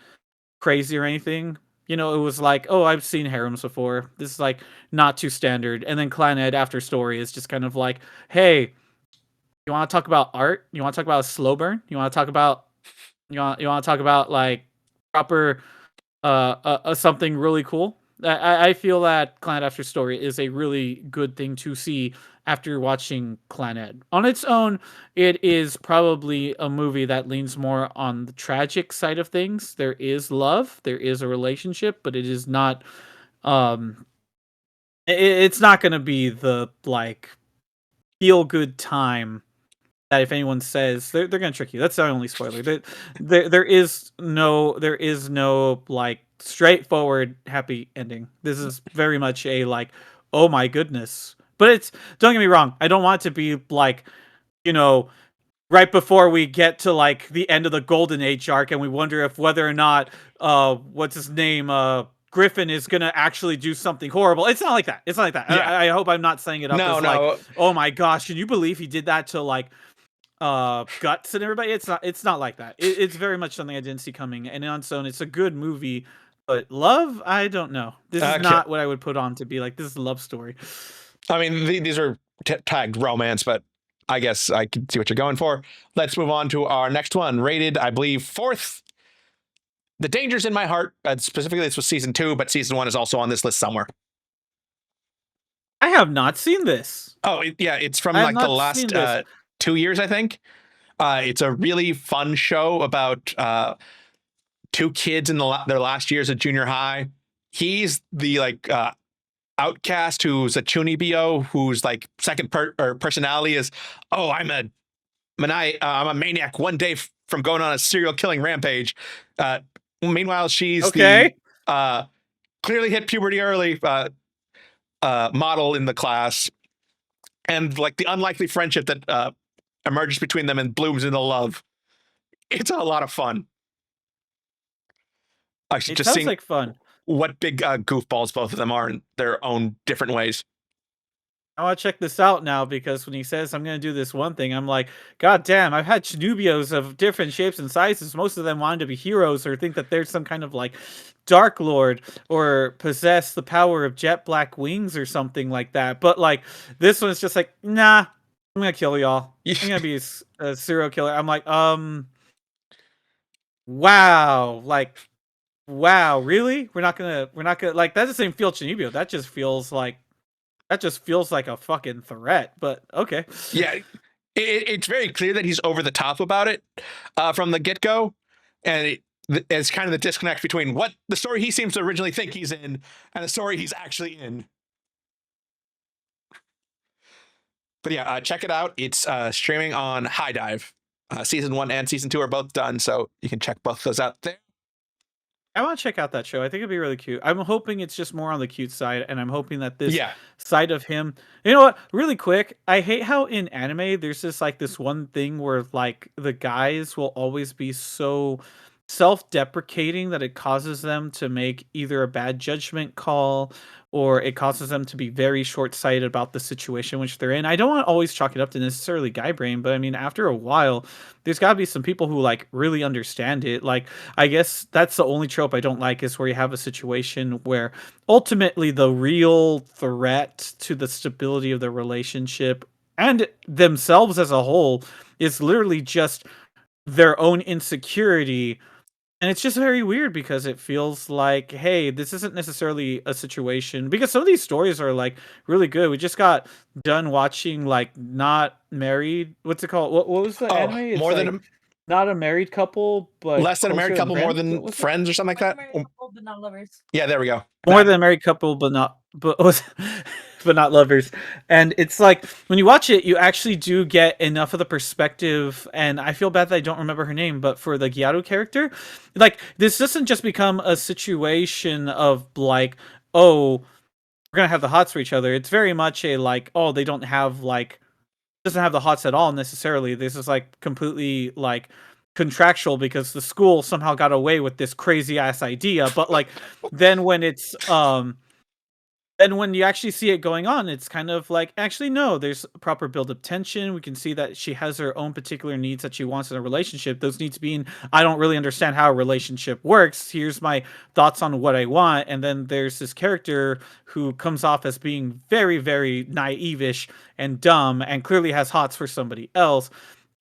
crazy or anything. You know, it was like, oh, I've seen harems before. This is like not too standard. And then Clannad After Story is just kind of like, hey, you want to talk about art? You want to talk about a slow burn? You want to talk about like proper something really cool? I feel that Clannad After Story is a really good thing to see after watching Clannad. On its own, it is probably a movie that leans more on the tragic side of things. There is love, there is a relationship, but it is not it's not going to be the like feel good time that if anyone says they're going to trick you. That's the only spoiler. There is no like straightforward happy ending. This is very much a like, oh my goodness. But it's, don't get me wrong, I don't want it to be like, you know, right before we get to like the end of the Golden Age arc and we wonder if whether or not what's his name Griffin is gonna actually do something horrible. It's not like that. It's not like that. Yeah. I hope I'm not saying it up as like, oh my gosh, can you believe he did that to like Guts and everybody? It's not like that. It's very much something I didn't see coming, and on its own it's a good movie, but love, I don't know. This is not what I would put on to be like, this is a love story. I mean, these are tagged romance, but I guess I can see what you're going for. Let's move on to our next one, rated, I believe, 4th. The Dangers in My Heart. Specifically, this was season 2, but season 1 is also on this list somewhere. I have not seen this. Oh, yeah, it's from like the last 2 years, I think. It's a really fun show about 2 kids in their last years at junior high. He's the like outcast who's a chunibyo, whose like second personality is, oh, I'm a maniac one day from going on a serial killing rampage. Meanwhile, she's the clearly hit puberty early model in the class, and like the unlikely friendship that emerges between them and blooms into love. It's a lot of fun. I should It just sounds seeing like fun. what big goofballs both of them are in their own different ways. I want to check this out now because when he says I'm going to do this one thing, I'm like, God damn! I've had Chinubios of different shapes and sizes. Most of them wanted to be heroes or think that there's some kind of like Dark Lord or possess the power of jet black wings or something like that. But like this one's just like, nah, I'm gonna kill y'all. I'm gonna be a serial killer. I'm like, wow, like, wow, really? We're not gonna like that doesn't even feel Chinubio. That just feels like a fucking threat, but okay. Yeah, it's very clear that he's over the top about it from the get go, and it's kind of the disconnect between what the story he seems to originally think he's in and the story he's actually in. But yeah, check it out. It's streaming on High Dive. Season 1 and Season 2 are both done, so you can check both those out there. I want to check out that show. I think it'd be really cute. I'm hoping it's just more on the cute side, and I'm hoping that this Yeah. side of him. You know what? Really quick, I hate how in anime there's just like this one thing where like the guys will always be so self-deprecating that it causes them to make either a bad judgment call or it causes them to be very short-sighted about the situation which they're in. I don't want to always chalk it up to necessarily guy brain, but I mean after a while, there's got to be some people who like really understand it. Like I guess that's the only trope I don't like is where you have a situation where ultimately the real threat to the stability of the relationship and themselves as a whole is literally just their own insecurity. And it's just very weird because it feels like, hey, this isn't necessarily a situation because some of these stories are like really good. We just got done watching like Not Married. What's it called? What was the anime? It's more like than not a married couple, but less than a married closer than couple, more friends. What than was it? friends, or something like that. Married couple, but not lovers. Yeah, there we go. More than a married couple, but not but not lovers. And it's like when you watch it, you actually do get enough of the perspective. And I feel bad that I don't remember her name, but for the Gyaru character, like this doesn't just become a situation of like, oh, we're gonna have the hots for each other. It's very much a like, oh, they don't have like doesn't have the hots at all necessarily. This is like completely like contractual because the school somehow got away with this crazy ass idea. But like then when it's then when you actually see it going on, it's kind of like actually no, there's proper build up tension. We can see that she has her own particular needs that she wants in a relationship. Those needs being I don't really understand how a relationship works. Here's my thoughts on what I want. And then there's this character who comes off as being very, very naive-ish and dumb and clearly has hots for somebody else.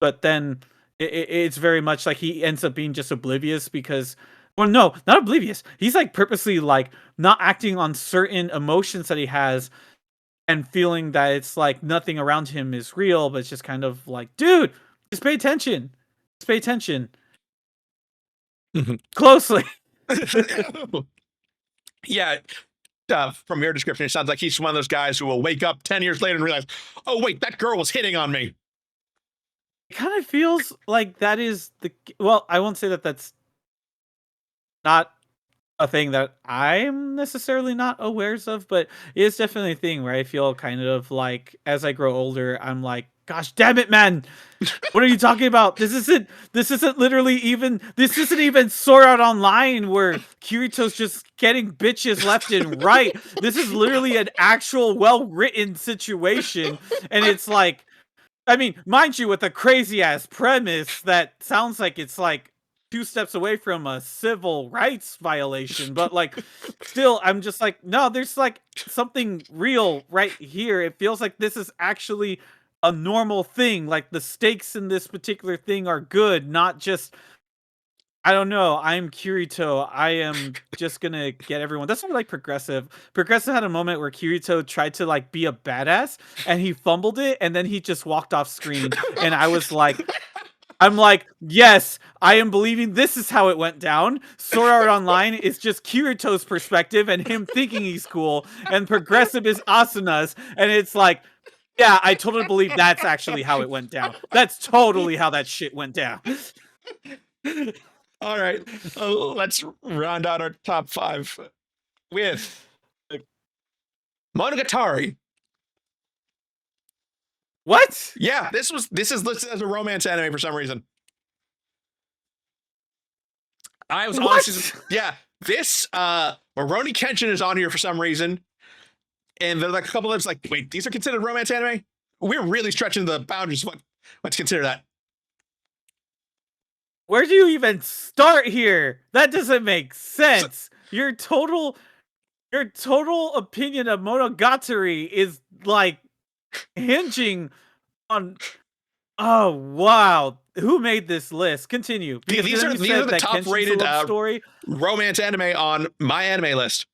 But then it's very much like he ends up being just oblivious because well, no, not oblivious. He's like purposely like not acting on certain emotions that he has and feeling that it's like nothing around him is real, but it's just kind of like, dude, just pay attention. Just pay attention. Closely. Yeah. From your description, it sounds like he's one of those guys who will wake up 10 years later and realize, oh, wait, that girl was hitting on me. It kind of feels like that is the well, I won't say that that's not a thing that I'm necessarily not awares of, but it's definitely a thing where I feel kind of like as I grow older, I'm like, gosh damn it, man. What are you talking about? This isn't literally even this isn't even Sword Art Online where Kirito's just getting bitches left and right. This is literally an actual well-written situation. And it's like I mean, mind you, with a crazy ass premise that sounds like it's like 2 steps away from a civil rights violation, but like still I'm just like, no, there's like something real right here. It feels like this is actually a normal thing. Like the stakes in this particular thing are good, not just I don't know. I'm Kirito. I am just gonna get everyone. That's not like Progressive. Progressive had a moment where Kirito tried to like be a badass and he fumbled it and then he just walked off screen. And I was like, I'm like, yes, I am believing this is how it went down. Sword Art Online is just Kirito's perspective and him thinking he's cool, and Progressive is Asuna's, and it's like, yeah, I totally believe that's actually how it went down. That's totally how that shit went down. All right, let's round out our top 5 with Monogatari. What? Yeah, this is listed as a romance anime for some reason. I was honestly, yeah, This Rurouni Kenshin is on here for some reason, and there's like a couple of it's like, wait, these are considered romance anime? We're really stretching the boundaries of what's considered that. Where do you even start here? That doesn't make sense. Your total opinion of Monogatari is like hinging on. Oh wow! Who made this list? Continue. Because these are the top rated romance anime on MyAnimeList.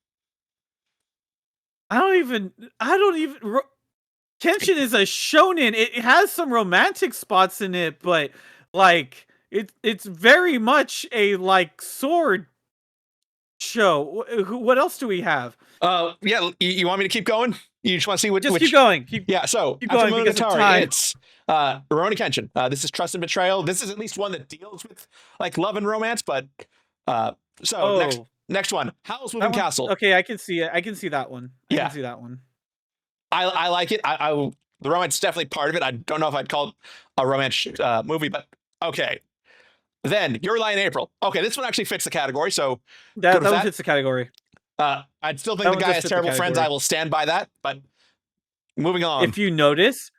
I don't even. Kenshin is a shonen. It has some romantic spots in it, but like it's very much a like sword show. What else do we have? Yeah, you want me to keep going? You just want to see which? Keep going. Yeah, so keep after going Monogatari, it's Rurouni Kenshin. This is Trust and Betrayal. This is at least one that deals with like love and romance, but next one, Howl's Moving Castle. Okay, I can see it. I can see that one. I Yeah. can see that one. I like it. The romance is definitely part of it. I don't know if I'd call it a romance movie, but okay. Then Your Lie in April. Okay, this one actually fits the category, so that one fits the category. I'd still think the guy has terrible friends. I will stand by that, but moving on. If you notice,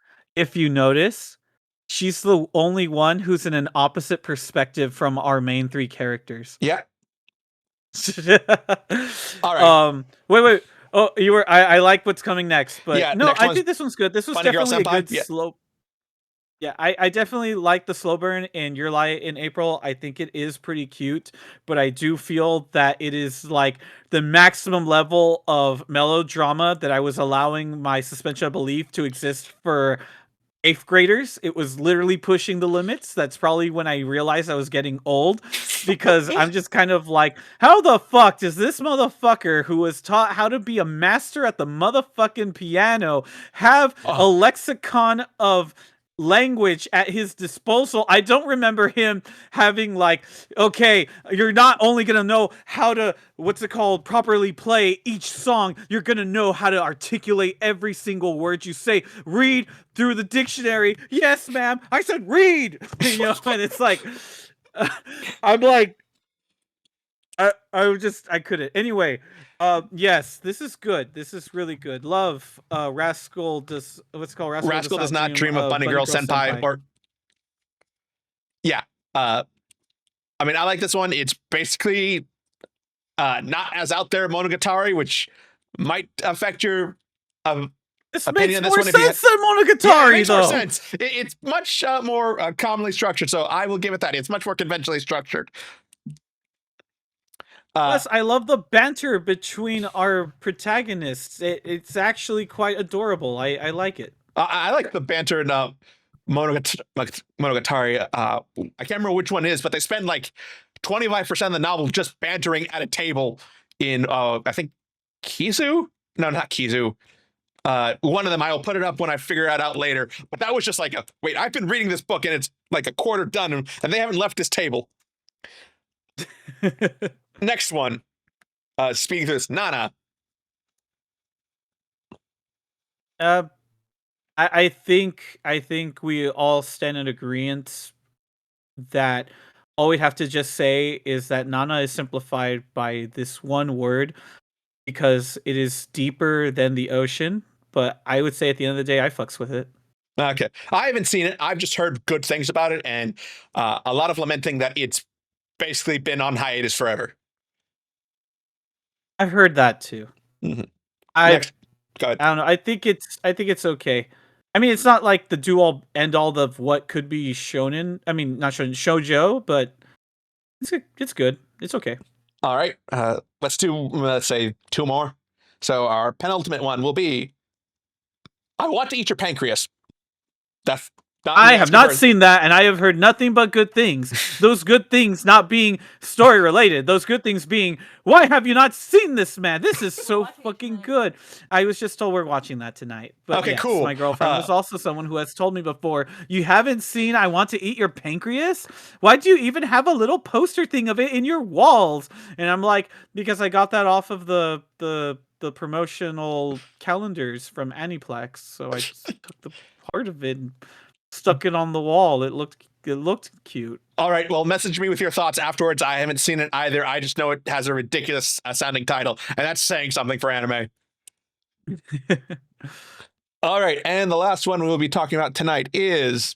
she's the only one who's in an opposite perspective from our main three characters. Yeah. All right. Wait. Oh, you were. I like what's coming next, but yeah, no, I think this one's good. This was definitely a good slow. Yeah, I definitely like the slow burn in Your Lie in April. I think it is pretty cute, but I do feel that it is like the maximum level of melodrama that I was allowing my suspension of belief to exist for 8th graders. It was literally pushing the limits. That's probably when I realized I was getting old, because I'm just kind of like, how the fuck does this motherfucker who was taught how to be a master at the motherfucking piano have a lexicon of language at his disposal? I don't remember him having like, okay, you're not only gonna know how to properly play each song, you're gonna know how to articulate every single word you say. Read through the dictionary. Yes, ma'am, I said read. You know, and it's like I'm like I couldn't. Anyway, yes, this is good. This is really good. Love, Rascal does Rascal does not dream of Bunny Girl Senpai. Or yeah, I mean, I like this one. It's basically not as out there Monogatari, which might affect your this opinion. Makes more sense than Monogatari, yeah, it makes though. More sense. It's much more commonly structured, so I will give it that. It's much more conventionally structured. Plus, I love the banter between our protagonists. It's actually quite adorable. I like it. I like the banter in Monogatari. I can't remember which one it is, but they spend like 25% of the novel just bantering at a table in, I think, Kizu? No, not Kizu. One of them, I'll put it up when I figure it out later. But that was just like, wait, I've been reading this book and it's like a quarter done and they haven't left this table. Next one. Speaking to this, Nana. I think we all stand in agreement that all we have to just say is that Nana is simplified by this one word because it is deeper than the ocean. But I would say at the end of the day, I fucks with it. Okay. I haven't seen it. I've just heard good things about it and a lot of lamenting that it's basically been on hiatus forever. I've heard that too. Mm-hmm. Next. Go ahead. I don't know. I think it's okay. I mean, it's not like the do-all end-all of what could be shonen. I mean, not shonen, shoujo, but it's good. It's okay. All right. Let's say 2 more. So our penultimate one will be I Want to Eat Your Pancreas. I have not seen that, and I have heard nothing but good things. Those good things not being story related. Those good things being, why have you not seen this, man? This is so fucking good. I was just told we're watching that tonight. But okay, yes, cool. My girlfriend was also someone who has told me before, you haven't seen I Want to Eat Your Pancreas? Why do you even have a little poster thing of it in your walls? And I'm like, because I got that off of the promotional calendars from Aniplex. So I just took the part of it and stuck it on the wall. It looked it looked cute. All right, well, message me with your thoughts afterwards. I haven't seen it either. I just know it has a ridiculous sounding title, and that's saying something for anime. All right, and the last one we will be talking about tonight is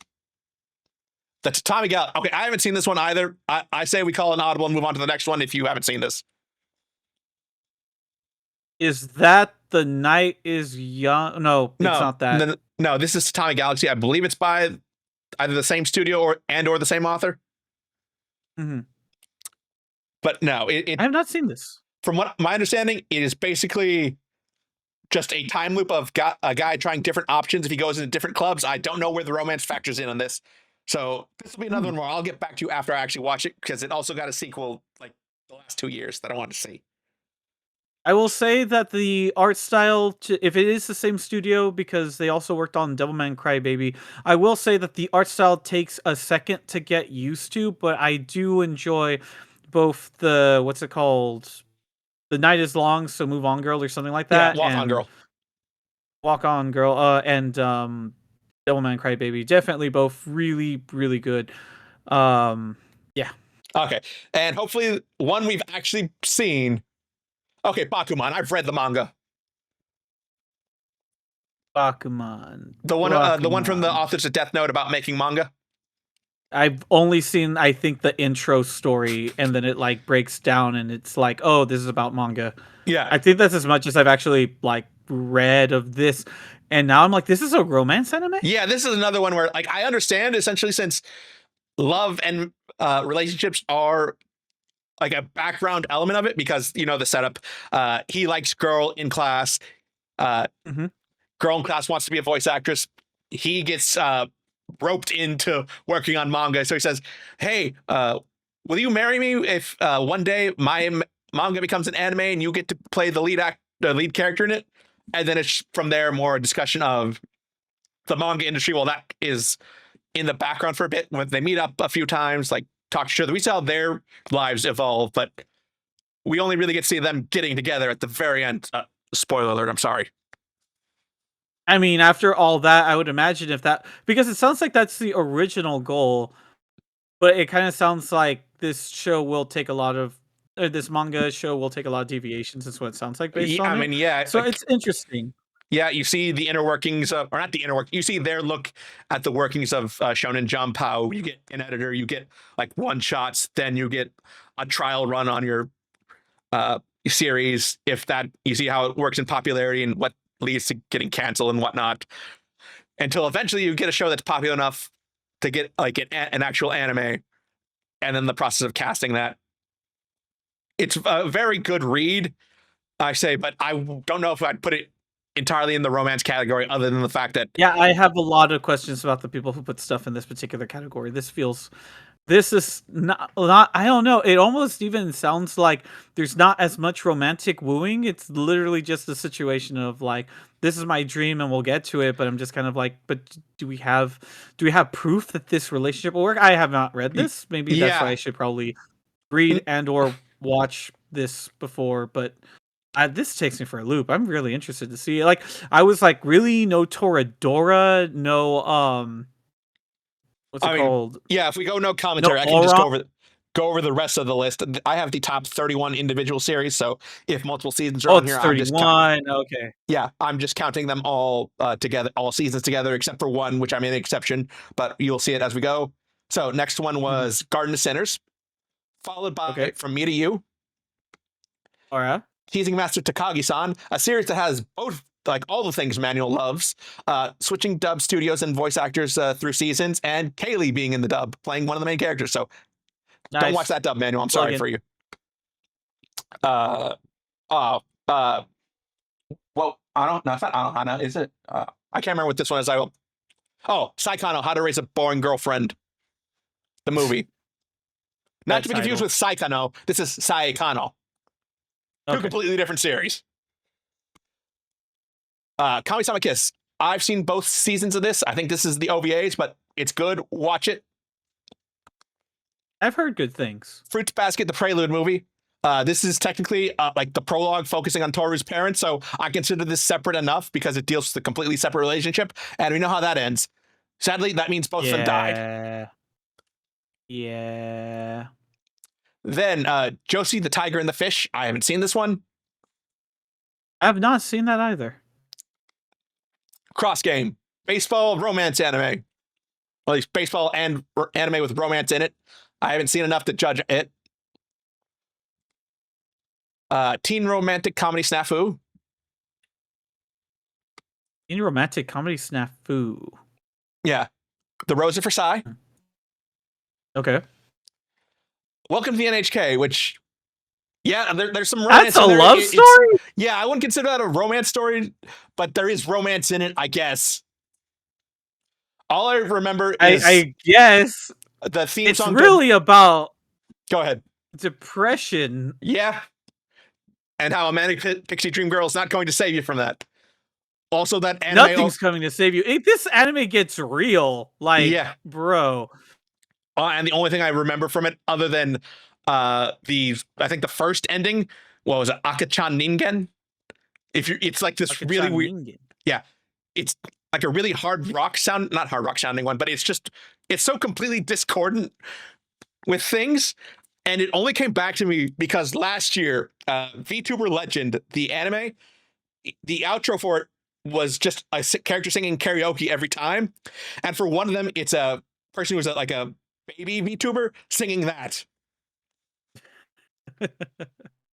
the Tatami Galaxy. Okay, I haven't seen this one either. I say we call an audible and move on to the next one if you haven't seen this. Is that The Night is Young? No, it's not that. No, this is Tatami Galaxy. I believe it's by either the same studio or the same author. Mm-hmm. But no, I have not seen this. From what my understanding, it is basically just a time loop of a guy trying different options if he goes into different clubs. I don't know where the romance factors in on this. So this will be another one where I'll get back to you after I actually watch it, because it also got a sequel like the last 2 years that I want to see. I will say that the art style, if it is the same studio, because they also worked on Devilman Crybaby, I will say that the art style takes a second to get used to, but I do enjoy both the, what's it called? The Night is Long, so Move On Girl or something like that. Yeah, Walk On Girl. Walk On Girl, and Devilman Crybaby. Definitely both really, really good. Yeah. Okay, and hopefully one we've actually seen. Okay, Bakuman. I've read the manga. Bakuman. The one from the authors of Death Note about making manga. I've only seen, I think, the intro story, and then it like breaks down, and it's like, oh, this is about manga. Yeah, I think that's as much as I've actually like read of this, and now I'm like, this is a romance anime. Yeah, this is another one where like I understand essentially, since love and relationships are like a background element of it, because you know the setup. He likes girl in class. Girl in class wants to be a voice actress. He gets roped into working on manga, so he says, "Hey, will you marry me if one day my manga becomes an anime and you get to play the lead character in it?" And then it's from there more a discussion of the manga industry. Well, that is in the background for a bit when they meet up a few times, like talk to each other. We see how their lives evolve, but we only really get to see them getting together at the very end. Spoiler alert, I'm sorry. I mean, after all that, I would imagine if that, because it sounds like that's the original goal, but it kind of sounds like this show will take a lot of, this manga show will take a lot of deviations. Is what it sounds like based on I mean, yeah. So it's interesting. Yeah, you see the inner workings of, or not the inner work, you see their look at the workings of Shonen Jump, how you get an editor, you get like one shots, then you get a trial run on your series. If that, you see how it works in popularity and what leads to getting canceled and whatnot, until eventually you get a show that's popular enough to get like an actual anime, and then the process of casting that. It's a very good read, I say, but I don't know if I'd put it entirely in the romance category, other than the fact that I have a lot of questions about the people who put stuff in this particular category. This is not, I don't know, it almost even sounds like there's not as much romantic wooing. It's literally just a situation of like, this is my dream and we'll get to it, but I'm just kind of like, but do we have proof that this relationship will work? I have not read this. Maybe that's why I should probably read and or watch this before, but this takes me for a loop. I'm really interested to see. Like, I was like, really, no Toradora, no what's it called? Yeah, if we go no commentary, I can just go over the rest of the list. I have the top 31 individual series, so if multiple seasons are on here, 31. Okay. Yeah, I'm just counting them all together, all seasons together, except for one, which I made an exception, but you'll see it as we go. So next one was Garden of Sinners, followed by From Me to You. All right. Teasing Master Takagi-san, a series that has both, like all the things Manuel loves, switching dub studios and voice actors through seasons, and Kaylee being in the dub, playing one of the main characters. So don't watch that dub, Manuel. I'm sorry for you. Well, I don't know. It's not Anohana, is it? I can't remember what this one is. Saikano, How to Raise a Boring Girlfriend. The movie. Not to be confused with Saikano. This is Saikano. Two completely different series. Kami-sama Kiss. I've seen both seasons of this. I think this is the OVAs, but it's good. Watch it. I've heard good things. Fruits Basket, the Prelude movie. This is technically like the prologue focusing on Toru's parents, so I consider this separate enough because it deals with a completely separate relationship, and we know how that ends. Sadly, that means both of them died. Yeah. Then Josie the Tiger and the Fish. I haven't seen this one. I have not seen that either. Cross Game, baseball romance anime. Well, at least baseball and anime with romance in it. I haven't seen enough to judge it. Teen romantic comedy snafu. Any romantic comedy snafu. Yeah. The Rose of Versailles. Okay. Welcome to the NHK, which, yeah, there's some romance. That's a in there. love story? Yeah, I wouldn't consider that a romance story, but there is romance in it, I guess. All I remember is I guess the theme it's song. really about Go ahead. depression. Yeah. And how a manic pixie dream girl is not going to save you from that. Also, that anime. Nothing's coming to save you. If this anime gets real, like, Yeah. bro. And the only thing I remember from it, other than I think the first ending, what was it, Akachan Ningen? It's like this really weird. Yeah, it's like a really hard rock sound, not hard rock sounding one, but it's so completely discordant with things. And it only came back to me because last year, VTuber Legend, the anime, the outro for it was just a character singing karaoke every time. And for one of them, it's a person who's like a baby VTuber singing that.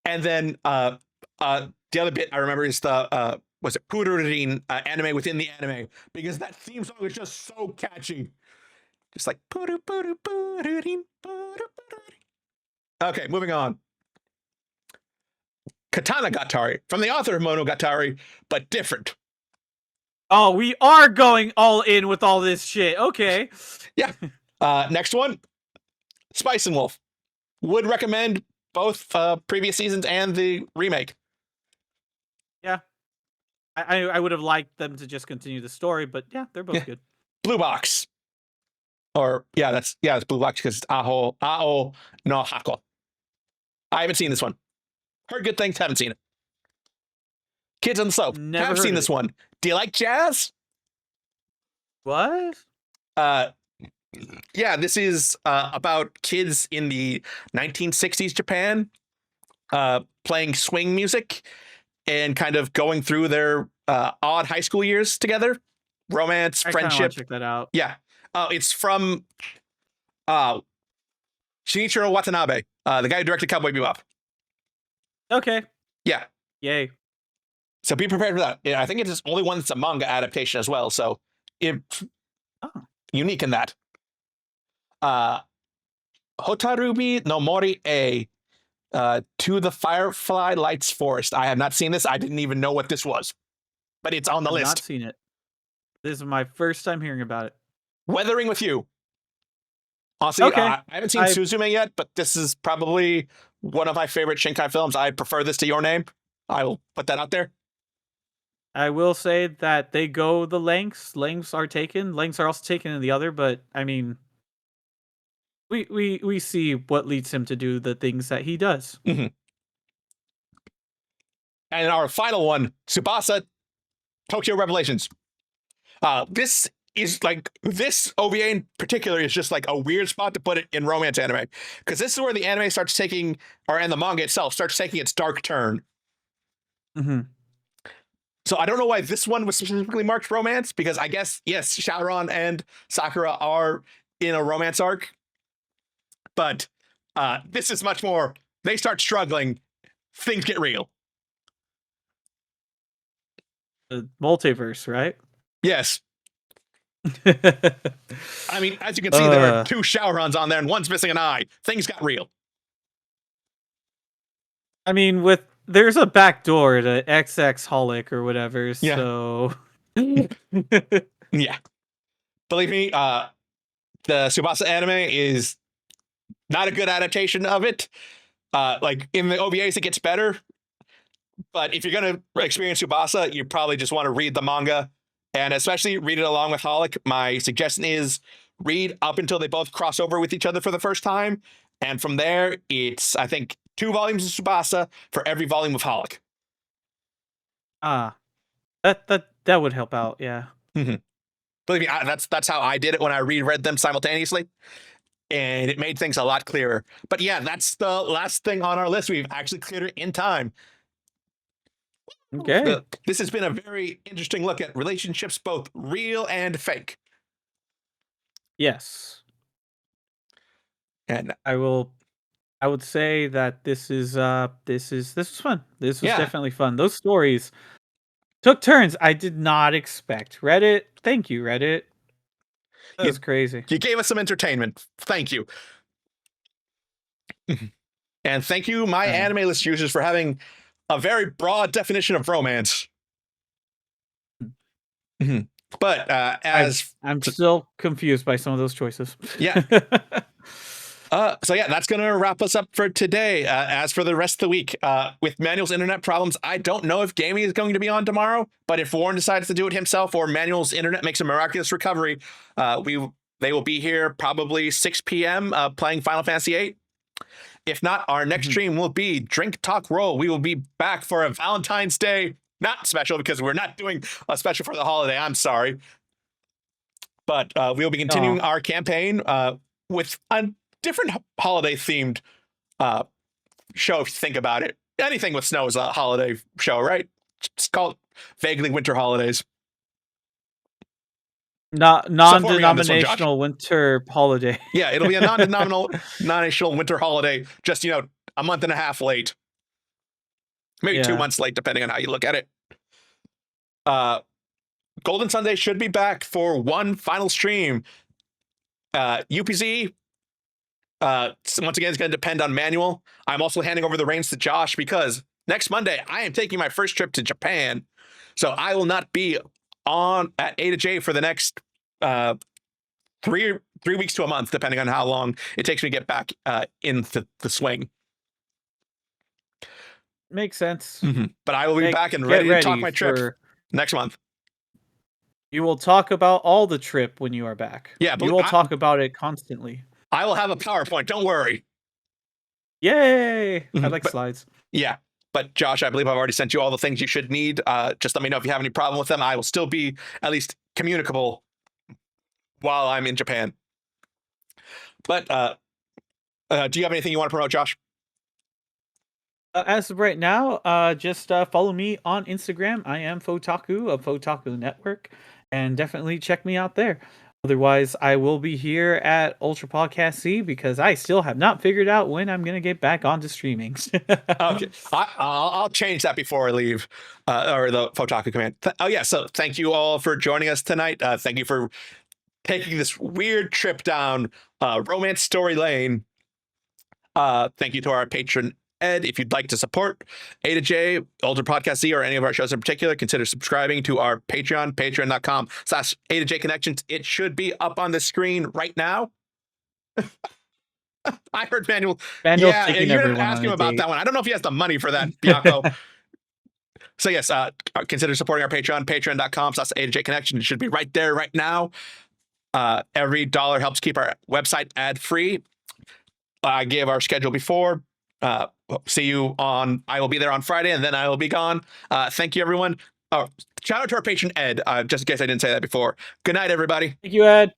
And then the other bit I remember is the was it Pururin anime within the anime, because that theme song is just so catchy. Just like Puru Puru Pururin Puru Pururin. Okay, moving on. Katanagatari, from the author of Monogatari, but different. Oh, we are going all in with all this shit. Okay. Yeah. Next one, Spice and Wolf. Would recommend both previous seasons and the remake. Yeah. I would have liked them to just continue the story, but yeah, they're both good. Blue Box. Or, it's Blue Box because it's Ao no Hako. I haven't seen this one. Heard good things, haven't seen it. Kids on the Slope. Never have heard seen of this it. one. Do you like jazz? What? Yeah, this is about kids in the 1960s Japan playing swing music and kind of going through their odd high school years together. Romance, I kinda wanna friendship. check that out. Yeah. It's from Shinichiro Watanabe, the guy who directed Cowboy Bebop. Okay. Yeah. Yay. So be prepared for that. Yeah, I think it's the only one that's a manga adaptation as well. So it's unique in that. Hotarubi no Mori A, To the Firefly Lights Forest. I have not seen this. I didn't even know what this was, but it's on the I've list. not seen it. This is my first time hearing about it. Weathering with You. Honestly, Okay. I haven't seen Suzume yet, but this is probably one of my favorite Shinkai films. I prefer this to Your Name. I will put that out there. I will say that they go the lengths. Lengths are taken. Lengths are also taken in the other, but I mean, we see what leads him to do the things that he does. Mm-hmm. And our final one, Tsubasa Tokyo Revelations. This is like, this OVA in particular is just like a weird spot to put it in romance anime, because this is where the anime starts taking, and the manga itself starts taking its dark turn. Mm-hmm. So I don't know why this one was specifically marked romance, because I guess, yes, Shaoran and Sakura are in a romance arc, but this is much more, they start struggling, things get real. The multiverse, right? Yes. I mean, as you can see, there are 2 Shaorans on there and one's missing an eye. Things got real. I mean, there's a back door to XX Holic or whatever, Yeah. so yeah. Believe me, the Tsubasa anime is not a good adaptation of it. Like in the OVAs, it gets better. But if you're going to experience Tsubasa, you probably just want to read the manga, and especially read it along with Holic. My suggestion is read up until they both cross over with each other for the first time. And from there, it's, I think, 2 volumes of Tsubasa for every volume of Holic. That would help out, yeah. Mm-hmm. Believe me, that's how I did it when I reread them simultaneously. and it made things a lot clearer. But yeah, that's the last thing on our list. We've actually cleared it in time. Okay. This has been a very interesting look at relationships, both real and fake. Yes. And I would say that this was fun. This was Yeah. definitely fun. Those stories took turns I did not expect. Reddit, thank you, Reddit. That was crazy. you gave us some entertainment. Thank you. And thank you, MyAnimeList users, for having a very broad definition of romance. But as I'm still confused by some of those choices. Yeah. So yeah, that's going to wrap us up for today. As for the rest of the week, with Manuel's internet problems, I don't know if gaming is going to be on tomorrow, but if Warren decides to do it himself or Manuel's internet makes a miraculous recovery, they will be here probably 6 p.m. Playing Final Fantasy VIII. If not, our next stream will be Drink Talk Roll. We will be back for a Valentine's Day, not special because we're not doing a special for the holiday. I'm sorry. But we will be continuing our campaign with a different holiday-themed show, if you think about it. Anything with snow is a holiday show, right? It's called vaguely winter holidays. Non-denominational winter holiday. Yeah, it'll be a non-denominational winter holiday, just, a month and a half late. Maybe 2 months late, depending on how you look at it. Golden Sunday should be back for one final stream. UPZ, once again, is going to depend on Manuel. I'm also handing over the reins to Josh because next Monday, I am taking my first trip to Japan. So I will not be on at A to J for the next 3 weeks to a month, depending on how long it takes me to get back into the swing. Makes sense. But I will be back and ready to talk my trip next month. You will talk about all the trip when you are back. Yeah, but you will talk about it constantly. I will have a PowerPoint. Don't worry. Yay! I like slides. Yeah. But Josh, I believe I've already sent you all the things you should need. Just let me know if you have any problem with them. I will still be at least communicable while I'm in Japan. But do you have anything you want to promote, Josh? As of right now, just follow me on Instagram. I am Fotaku of Fotaku Network, and definitely check me out there. Otherwise, I will be here at Ultra Podcast C because I still have not figured out when I'm going to get back onto streamings. Okay, I'll change that before I leave, or the Fotaku command. So thank you all for joining us tonight. Thank you for taking this weird trip down romance story lane. Thank you to our patron Ed. If you'd like to support A to J, Ultra Podcast Z, or any of our shows in particular, consider subscribing to our Patreon, patreon.com/A to J Connections. It should be up on the screen right now. I heard Manuel. Yeah, you didn't ask him about that one. I don't know if he has the money for that, Bianco. So yes, consider supporting our Patreon, patreon.com/A to J Connection. It should be right there right now. Every dollar helps keep our website ad-free. I gave our schedule before. See you on. I will be there on Friday, and then I will be gone. Thank you, everyone. Shout out to our patron Ed. Just in case I didn't say that before. Good night, everybody. Thank you, Ed.